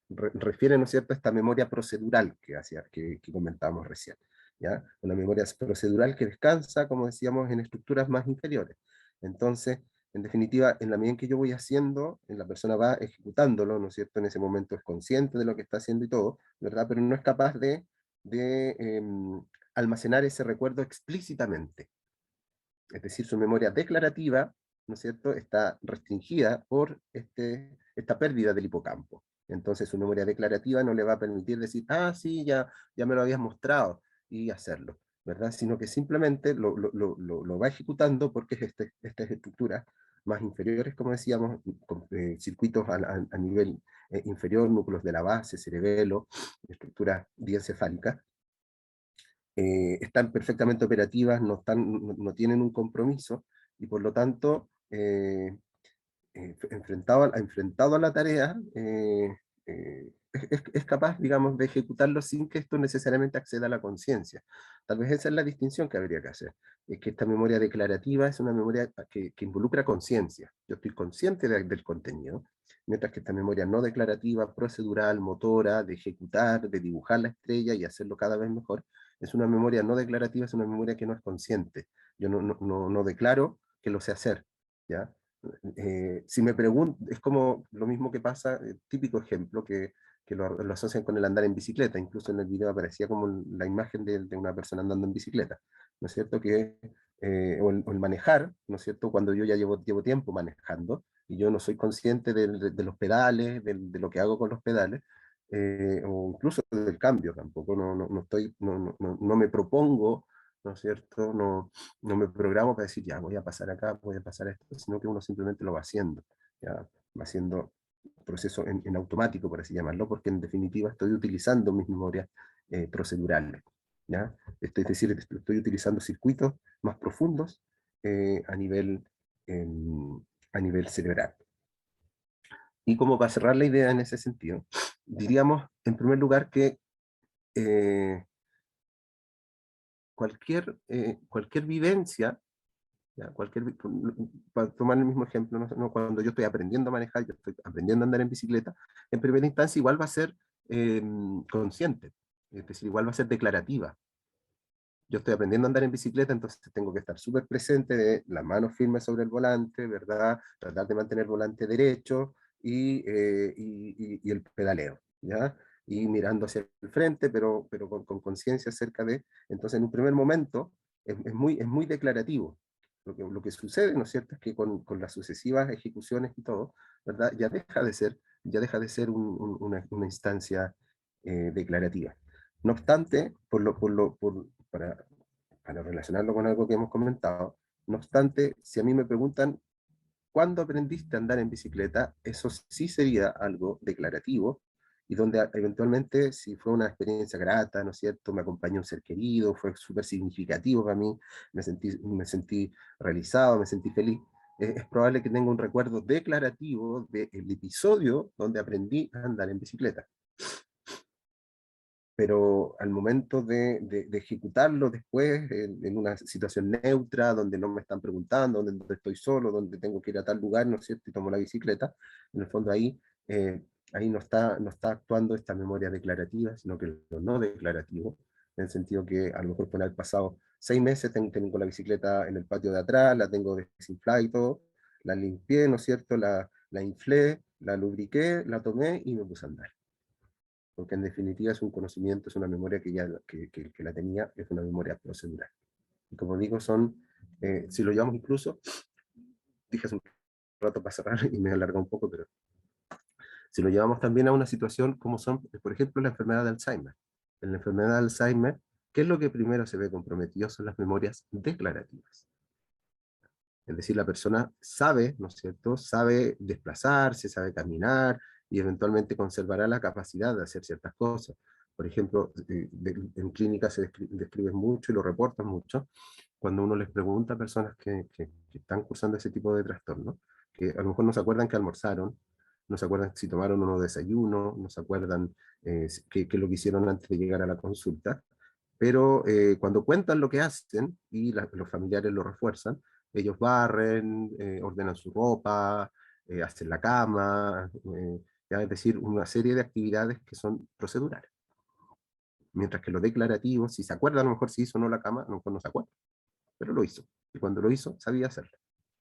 S1: refiere, ¿no es cierto?, a esta memoria procedural que comentábamos recién, ¿ya? Una memoria procedural que descansa, como decíamos, en estructuras más inferiores. Entonces, en definitiva, en la medida en que yo voy haciendo, la persona va ejecutándolo, ¿no es cierto?, en ese momento es consciente de lo que está haciendo y todo, ¿verdad?, pero no es capaz de almacenar ese recuerdo explícitamente. Es decir, su memoria declarativa, ¿no es cierto?, está restringida por esta pérdida del hipocampo. Entonces su memoria declarativa no le va a permitir decir, ah, sí, ya me lo habías mostrado, y hacerlo, ¿verdad? Sino que simplemente lo va ejecutando porque estas estructuras más inferiores, como decíamos, con, circuitos a nivel inferior, núcleos de la base, cerebelo, estructuras diencefálicas, están perfectamente operativas, no tienen un compromiso, y por lo tanto, enfrentado a la tarea, es capaz, digamos, de ejecutarlo sin que esto necesariamente acceda a la conciencia. Tal vez esa es la distinción que habría que hacer. Es que esta memoria declarativa es una memoria que involucra conciencia. Yo estoy consciente del contenido, mientras que esta memoria no declarativa, procedural, motora, de ejecutar, de dibujar la estrella y hacerlo cada vez mejor, es una memoria no declarativa, es una memoria que no es consciente. Yo no declaro que lo sé hacer, ¿ya? Si me pregunto, es como lo mismo que pasa, típico ejemplo que lo asocian con el andar en bicicleta, incluso en el video aparecía como la imagen de una persona andando en bicicleta, ¿no es cierto? O el manejar, ¿no es cierto? Cuando yo ya llevo tiempo manejando y yo no soy consciente de los pedales, de lo que hago con los pedales, o incluso del cambio tampoco, no me propongo, ¿no es cierto? No me programo para decir, ya, voy a pasar acá, voy a pasar esto, sino que uno simplemente lo va haciendo, ya, va haciendo proceso en automático, por así llamarlo, porque en definitiva estoy utilizando mis memorias procedurales, ¿ya? Es decir, estoy utilizando circuitos más profundos a a nivel cerebral. Y como para cerrar la idea en ese sentido, diríamos, en primer lugar, que eh, cualquier vivencia, ¿ya? Para tomar el mismo ejemplo, cuando yo estoy aprendiendo a manejar, yo estoy aprendiendo a andar en bicicleta, en primera instancia igual va a ser consciente, es decir, igual va a ser declarativa. Yo estoy aprendiendo a andar en bicicleta, entonces tengo que estar súper presente de las manos firmes sobre el volante, ¿verdad? Tratar de mantener el volante derecho y el pedaleo, ¿ya? Y mirando hacia el frente, pero con conciencia acerca de... Entonces, en un primer momento, es muy declarativo. Lo que sucede, ¿no es cierto?, es que con las sucesivas ejecuciones y todo, ¿verdad?, ya deja de ser una instancia declarativa. No obstante, para relacionarlo con algo que hemos comentado, no obstante, si a mí me preguntan, ¿cuándo aprendiste a andar en bicicleta? Eso sí sería algo declarativo, y donde eventualmente, si fue una experiencia grata, ¿no es cierto?, me acompañó un ser querido, fue súper significativo para mí, me sentí realizado, me sentí feliz, es probable que tenga un recuerdo declarativo del episodio donde aprendí a andar en bicicleta. Pero al momento de ejecutarlo después, en una situación neutra, donde no me están preguntando, donde estoy solo, donde tengo que ir a tal lugar, ¿no es cierto?, y tomo la bicicleta, en el fondo ahí no está actuando esta memoria declarativa, sino que lo no declarativo, en el sentido que a lo mejor pueden haber pasado 6 meses, tengo la bicicleta en el patio de atrás, la tengo desinflada y todo, la limpié, ¿no es cierto?, la inflé, la lubriqué, la tomé y me puse a andar. porque en definitiva es un conocimiento, es una memoria que ya que la tenía, es una memoria procedural. Y como digo, si lo llevamos incluso, dije hace un rato para cerrar y me he alargado un poco, pero si lo llevamos también a una situación como son, por ejemplo, la enfermedad de Alzheimer. En la enfermedad de Alzheimer, ¿qué es lo que primero se ve comprometido? Son las memorias declarativas. Es decir, la persona sabe, ¿no es cierto?, sabe desplazarse, sabe caminar, y eventualmente conservará la capacidad de hacer ciertas cosas. Por ejemplo, en clínica se describe mucho y lo reportan mucho, cuando uno les pregunta a personas que están cursando ese tipo de trastorno, que a lo mejor no se acuerdan que almorzaron, no se acuerdan si tomaron uno desayuno, no se acuerdan qué es lo que hicieron antes de llegar a la consulta, pero cuando cuentan lo que hacen y los familiares lo refuerzan, ellos barren, ordenan su ropa, hacen la cama, ya, es decir, una serie de actividades que son procedurales. Mientras que lo declarativo, si se acuerda a lo mejor si hizo o no la cama, a lo mejor no se acuerda, pero lo hizo. Y cuando lo hizo, sabía hacerlo.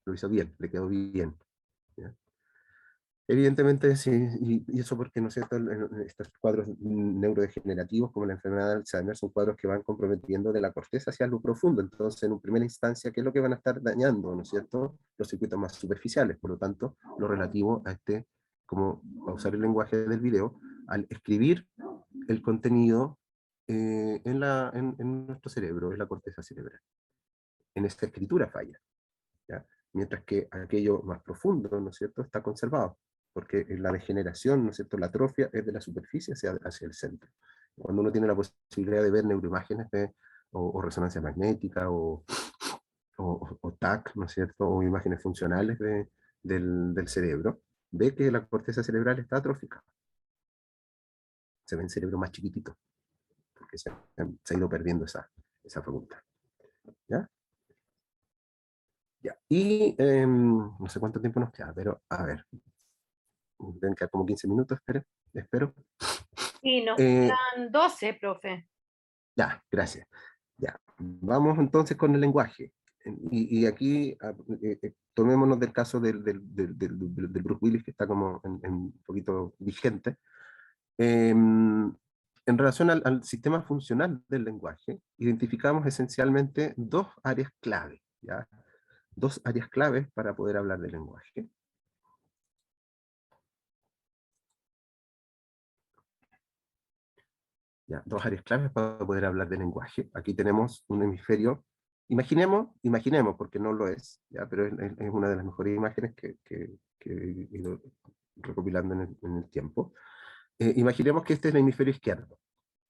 S1: Lo hizo bien, le quedó bien. ¿Ya? Evidentemente, sí, y eso porque, ¿no es cierto?, estos cuadros neurodegenerativos como la enfermedad de Alzheimer son cuadros que van comprometiendo de la corteza hacia lo profundo. Entonces, en primera instancia, ¿qué es lo que van a estar dañando?, ¿no es cierto?, los circuitos más superficiales. Por lo tanto, lo relativo a como a usar el lenguaje del video, al escribir el contenido en nuestro cerebro, en la corteza cerebral. En esta escritura falla, ¿ya? Mientras que aquello más profundo, ¿no es cierto?, está conservado, porque la degeneración, ¿no es cierto?, la atrofia es de la superficie hacia el centro. Cuando uno tiene la posibilidad de ver neuroimágenes o resonancia magnética o TAC, ¿no es cierto?, o imágenes funcionales del cerebro, ve que la corteza cerebral está atrófica. Se ve el cerebro más chiquitito, porque se ha ido perdiendo esa facultad. ¿Ya? Ya. Y no sé cuánto tiempo nos queda, pero a ver. Deben quedar como 15 minutos, espero.
S4: Y nos
S1: Eh,
S4: quedan 12, profe.
S1: ya, gracias. Ya. Vamos entonces con el lenguaje. Y aquí tomémonos del caso del Bruce Willis, que está como un poquito vigente. En relación al sistema funcional del lenguaje, identificamos esencialmente dos áreas clave, ¿ya? Dos áreas claves para poder hablar del lenguaje. Ya, dos áreas claves para poder hablar de lenguaje. Aquí tenemos un hemisferio, imaginemos porque no lo es, ¿ya? Pero es una de las mejores imágenes que he ido recopilando en el tiempo. Imaginemos que este es el hemisferio izquierdo.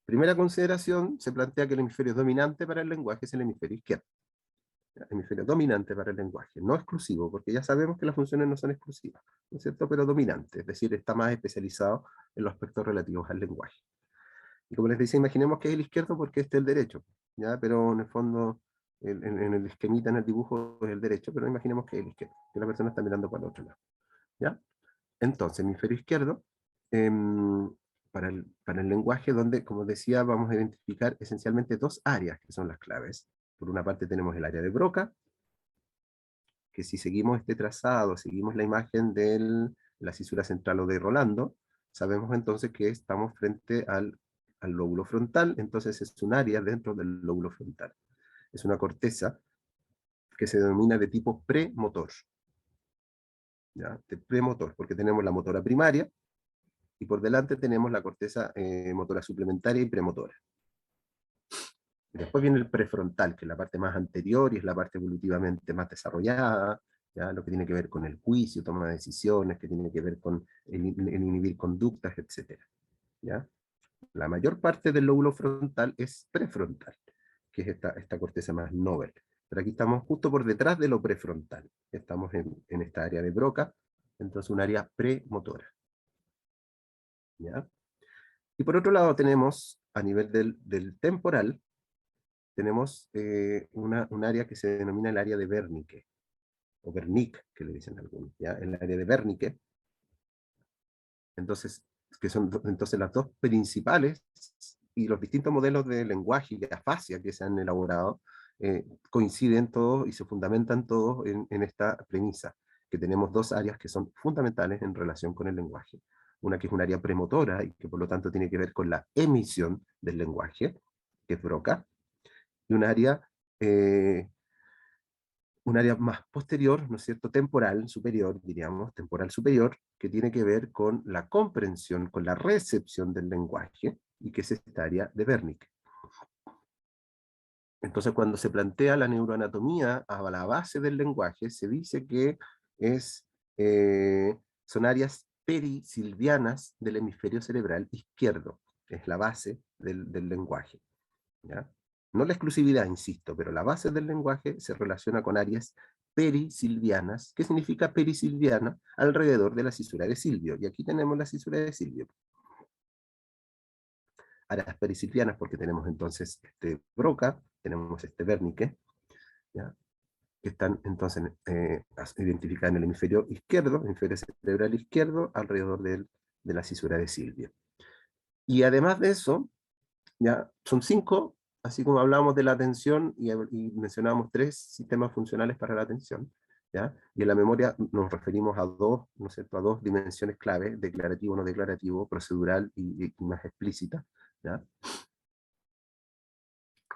S1: Primera consideración, se plantea que el hemisferio dominante para el lenguaje es el hemisferio izquierdo. ¿Ya? Hemisferio dominante para el lenguaje, no exclusivo, porque ya sabemos que las funciones no son exclusivas, ¿no es cierto? Pero dominante, es decir, está más especializado en los aspectos relativos al lenguaje. Y como les decía, imaginemos que es el izquierdo porque este es el derecho, ¿ya? Pero en el fondo, en el esquemita, en el dibujo, es el derecho, pero imaginemos que es el izquierdo, que la persona está mirando para el otro lado, ¿ya? Entonces, hemisferio izquierdo, para el lenguaje, donde, como decía, vamos a identificar esencialmente dos áreas que son las claves. Por una parte tenemos el área de Broca, que si seguimos este trazado, seguimos la imagen de la cisura central o de Rolando, sabemos entonces que estamos frente al lóbulo frontal, entonces es un área dentro del lóbulo frontal. Es una corteza que se denomina de tipo premotor. ¿Ya? De premotor, porque tenemos la motora primaria, y por delante tenemos la corteza motora suplementaria y premotora. Después viene el prefrontal, que es la parte más anterior y es la parte evolutivamente más desarrollada, ¿ya? Lo que tiene que ver con el juicio, toma de decisiones, que tiene que ver con el inhibir conductas, etc. ¿Ya? La mayor parte del lóbulo frontal es prefrontal, que es esta corteza más noble. Pero aquí estamos justo por detrás de lo prefrontal. Estamos en esta área de Broca, entonces un área premotora. ¿Ya? Y por otro lado tenemos, a nivel del temporal, tenemos un área que se denomina el área de Wernicke, o Wernicke, que le dicen algunos, ¿ya? El área de Wernicke. Entonces, que son entonces las dos principales, y los distintos modelos de lenguaje y de afasia que se han elaborado, coinciden todos y se fundamentan todos en esta premisa, que tenemos dos áreas que son fundamentales en relación con el lenguaje. una que es un área premotora y que por lo tanto tiene que ver con la emisión del lenguaje, que es Broca, y un área más posterior, ¿no es cierto?, temporal superior, diríamos, temporal superior, que tiene que ver con la comprensión, con la recepción del lenguaje, y que es esta área de Wernicke. Entonces, cuando se plantea la neuroanatomía a la base del lenguaje, se dice que son áreas perisilvianas del hemisferio cerebral izquierdo, que es la base del lenguaje, ¿ya? No la exclusividad, insisto, pero la base del lenguaje se relaciona con áreas perisilvianas. ¿Qué significa perisilviana? Alrededor de la cisura de Silvio. Y aquí tenemos la cisura de Silvio. Áreas perisilvianas porque tenemos entonces Broca, tenemos Wernicke, ¿ya? Que están entonces identificadas en el hemisferio izquierdo, hemisferio cerebral izquierdo, alrededor de la cisura de Silvio. Y además de eso, ya son 5, así como hablábamos de la atención y mencionábamos 3 sistemas funcionales para la atención, ¿ya? Y en la memoria nos referimos a 2, ¿no es cierto?, a 2 dimensiones clave, declarativo, no declarativo, procedural y más explícita, ¿ya?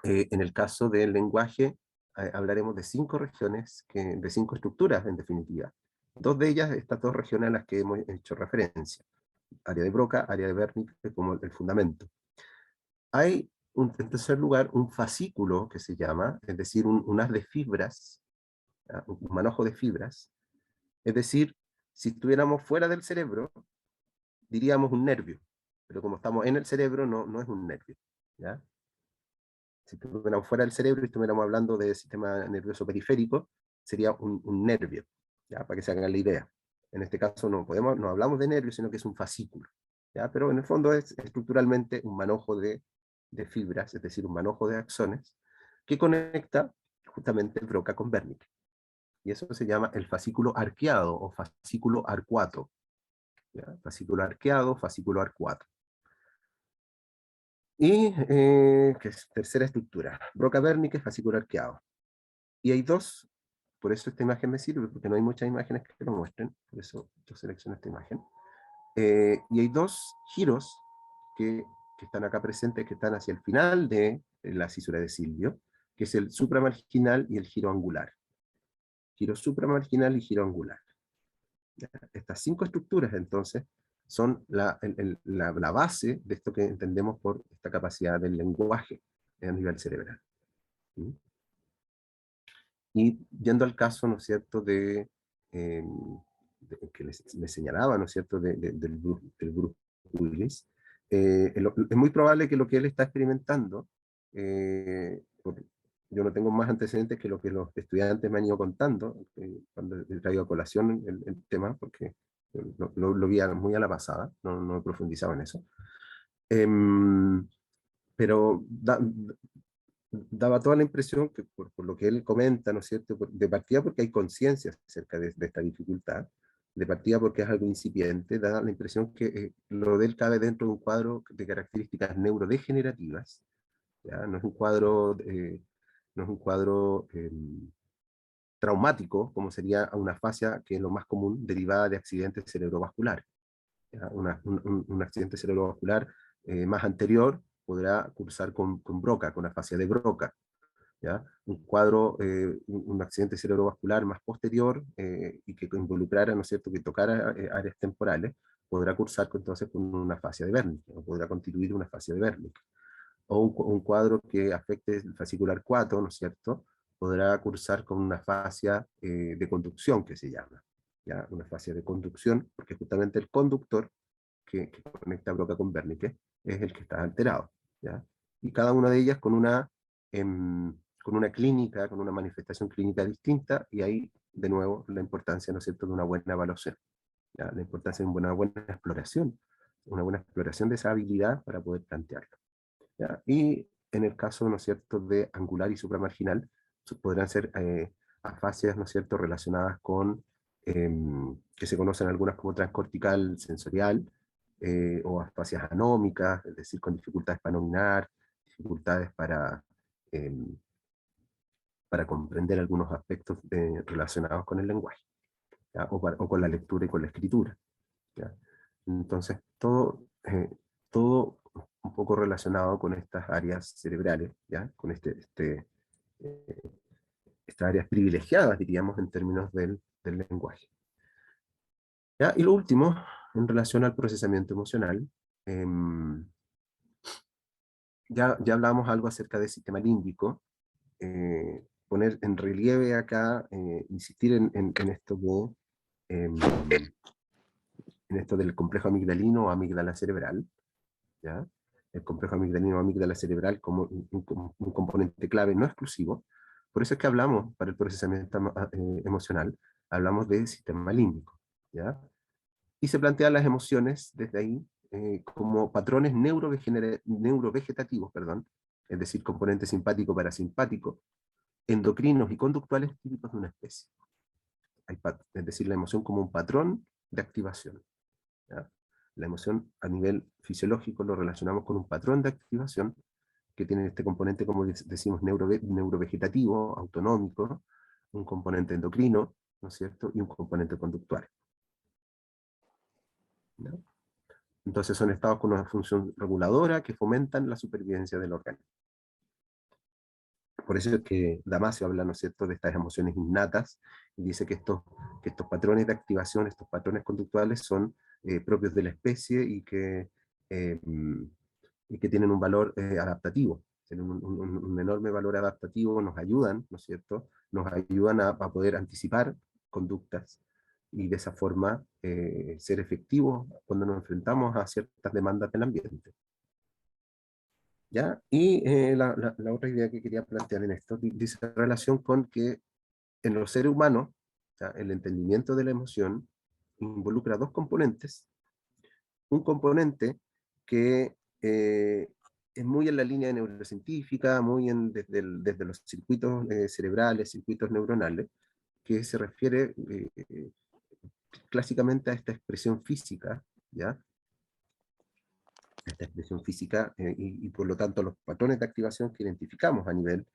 S1: En el caso del lenguaje, hablaremos de 5 regiones, de 5 estructuras en definitiva. 2 de ellas, estas 2 regiones a las que hemos hecho referencia. Área de Broca, área de Wernicke como el fundamento. Hay, en tercer lugar, un fascículo que se llama, es decir, un haz de fibras, un manojo de fibras. Es decir, si estuviéramos fuera del cerebro, diríamos un nervio. Pero como estamos en el cerebro, no es un nervio, ¿ya? Si estuviéramos fuera del cerebro y estuviéramos hablando del sistema nervioso periférico, sería un nervio, ¿ya? Para que se hagan la idea. En este caso no hablamos de nervio, sino que es un fascículo, ¿ya? Pero en el fondo es estructuralmente un manojo de fibras, es decir, un manojo de axones, que conecta justamente Broca con Wernicke. Y eso se llama el fascículo arqueado o fascículo arcuato, ¿ya? Fascículo arqueado, fascículo arcuato. Y, que es tercera estructura, Broca-Wernicke, fascículo arqueado. Y hay 2, por eso esta imagen me sirve, porque no hay muchas imágenes que lo muestren, por eso yo selecciono esta imagen. Y hay 2 giros que están acá presentes, que están hacia el final de la cisura de Silvio, que es el supramarginal y el giro angular. Giro supramarginal y giro angular. Estas 5 estructuras, entonces, son la base de esto que entendemos por esta capacidad del lenguaje a nivel cerebral. ¿Sí? Y yendo al caso, ¿no es cierto?, que les señalaba, ¿no es cierto?, del Bruce Willis, es muy probable que lo que él está experimentando, yo no tengo más antecedentes que lo que los estudiantes me han ido contando, cuando he traído a colación el tema, porque lo vi muy a la pasada, no he profundizado en eso. Pero daba toda la impresión que por lo que él comenta, ¿no es cierto?, de partida porque hay conciencia acerca de esta dificultad, de partida porque es algo incipiente, da la impresión que lo de él cabe dentro de un cuadro de características neurodegenerativas, ¿ya? No es un cuadro, traumático, como sería una afasia que es lo más común, derivada de accidentes cerebrovasculares. Un accidente cerebrovascular más anterior podrá cursar con Broca, con afasia de Broca, ¿ya? Un cuadro, un accidente cerebrovascular más posterior y que involucrara, ¿no es cierto?, que tocara áreas temporales, podrá cursar entonces con una afasia de Wernicke, o podrá constituir una afasia de Wernicke. O un cuadro que afecte el fascículo arcuato, ¿no es cierto?, podrá cursar con una afasia de conducción, que se llama, ¿ya? Una afasia de conducción, porque justamente el conductor que conecta Broca con Wernicke es el que está alterado, ¿ya? Y cada una de ellas con una clínica, con una manifestación clínica distinta, y ahí, de nuevo, la importancia, ¿no es cierto?, de una buena evaluación, ¿ya? La importancia de una buena exploración de esa habilidad para poder plantearlo, ¿ya? Y en el caso, ¿no es cierto?, de angular y supramarginal, podrán ser afasias, ¿no es cierto?, relacionadas con, que se conocen algunas como transcortical sensorial, o afasias anómicas, es decir, con dificultades para nominar, dificultades para comprender algunos aspectos relacionados con el lenguaje, ¿ya? O con la lectura y con la escritura, ¿ya? Entonces, todo un poco relacionado con estas áreas cerebrales, ¿ya? Con estas áreas privilegiadas, diríamos, en términos del lenguaje. ¿Ya? Y lo último, en relación al procesamiento emocional, ya hablamos algo acerca del sistema límbico, poner en relieve acá, insistir en esto del complejo amigdalino o amígdala cerebral, ¿ya? El complejo amigdalino o amígdala cerebral como un componente clave no exclusivo. Por eso es que hablamos, para el procesamiento emocional, hablamos de sistema límbico, ¿ya? Y se plantean las emociones desde ahí como patrones neurovegetativos, perdón, es decir, componentes simpático, parasimpático, endocrinos y conductuales típicos de una especie. Es decir, la emoción como un patrón de activación, ¿ya? La emoción a nivel fisiológico lo relacionamos con un patrón de activación que tiene este componente, como decimos, neurovegetativo, autonómico, un componente endocrino, ¿no es cierto?, y un componente conductual, ¿no? Entonces son estados con una función reguladora que fomentan la supervivencia del organismo. Por eso es que Damasio habla, ¿no es cierto?, de estas emociones innatas, y dice que estos patrones de activación, estos patrones conductuales son propios de la especie y que tienen un valor adaptativo, tienen un enorme valor adaptativo, nos ayudan, ¿no es cierto?, nos ayudan a poder anticipar conductas, y de esa forma ser efectivos cuando nos enfrentamos a ciertas demandas del ambiente. ¿Ya? Y la otra idea que quería plantear en esto dice relación con que en los seres humanos, ¿ya?, el entendimiento de la emoción involucra dos componentes. Un componente que es muy en la línea neurocientífica, muy desde los circuitos cerebrales, circuitos neuronales, que se refiere clásicamente a esta expresión física, ¿ya? Esta expresión física y por lo tanto los patrones de activación que identificamos a nivel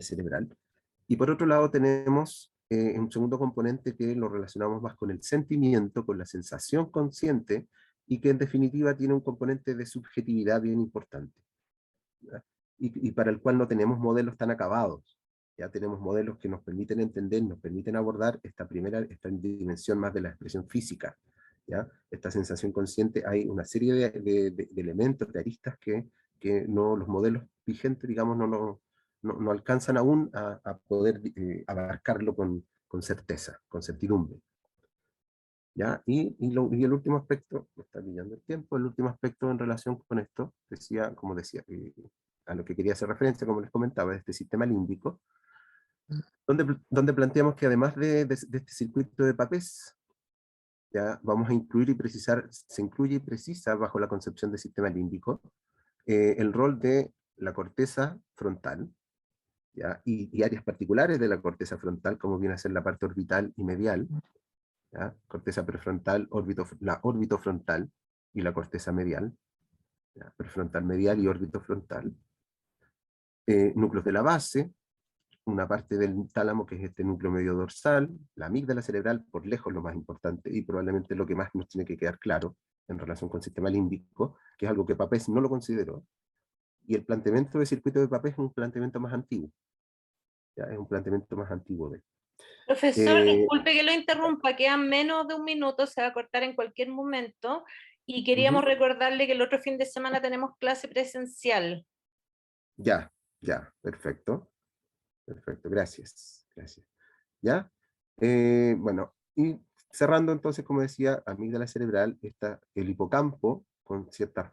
S1: cerebral. Y por otro lado tenemos un segundo componente que lo relacionamos más con el sentimiento, con la sensación consciente, y que en definitiva tiene un componente de subjetividad bien importante, ¿ya? Y para el cual no tenemos modelos tan acabados. Ya tenemos modelos que nos permiten entender, nos permiten abordar esta dimensión más de la expresión física, ¿ya? Esta sensación consciente, hay una serie de elementos, de aristas que los modelos vigentes, digamos, no alcanzan aún a poder abarcarlo con certeza, con certidumbre, ¿ya? Y el último aspecto, me está pillando el tiempo, el último aspecto en relación con esto, como decía, a lo que quería hacer referencia, como les comentaba, de este sistema límbico, donde planteamos que además de este circuito de Papez, ya vamos a incluir y precisar, se incluye y precisa bajo la concepción de sistema límbico, el rol de la corteza frontal, ¿ya? Y áreas particulares de la corteza frontal, como viene a ser la parte orbital y medial, ¿ya? Corteza prefrontal, la orbitofrontal y la corteza medial, ¿ya? Prefrontal medial y orbitofrontal. Núcleos de la base, una parte del tálamo que es este núcleo medio dorsal, la amígdala cerebral, por lejos lo más importante, y probablemente lo que más nos tiene que quedar claro en relación con el sistema límbico, que es algo que Papez no lo consideró, y el planteamiento de circuito de Papez es un planteamiento más antiguo, ¿ya? Es un planteamiento más antiguo de
S4: Profesor, disculpe que lo interrumpa, quedan menos de un minuto, se va a cortar en cualquier momento, y queríamos recordarle que el otro fin de semana tenemos clase presencial.
S1: Ya, perfecto, gracias. ¿Ya? Bueno, y cerrando entonces, como decía, amígdala cerebral, está el hipocampo, con ciertas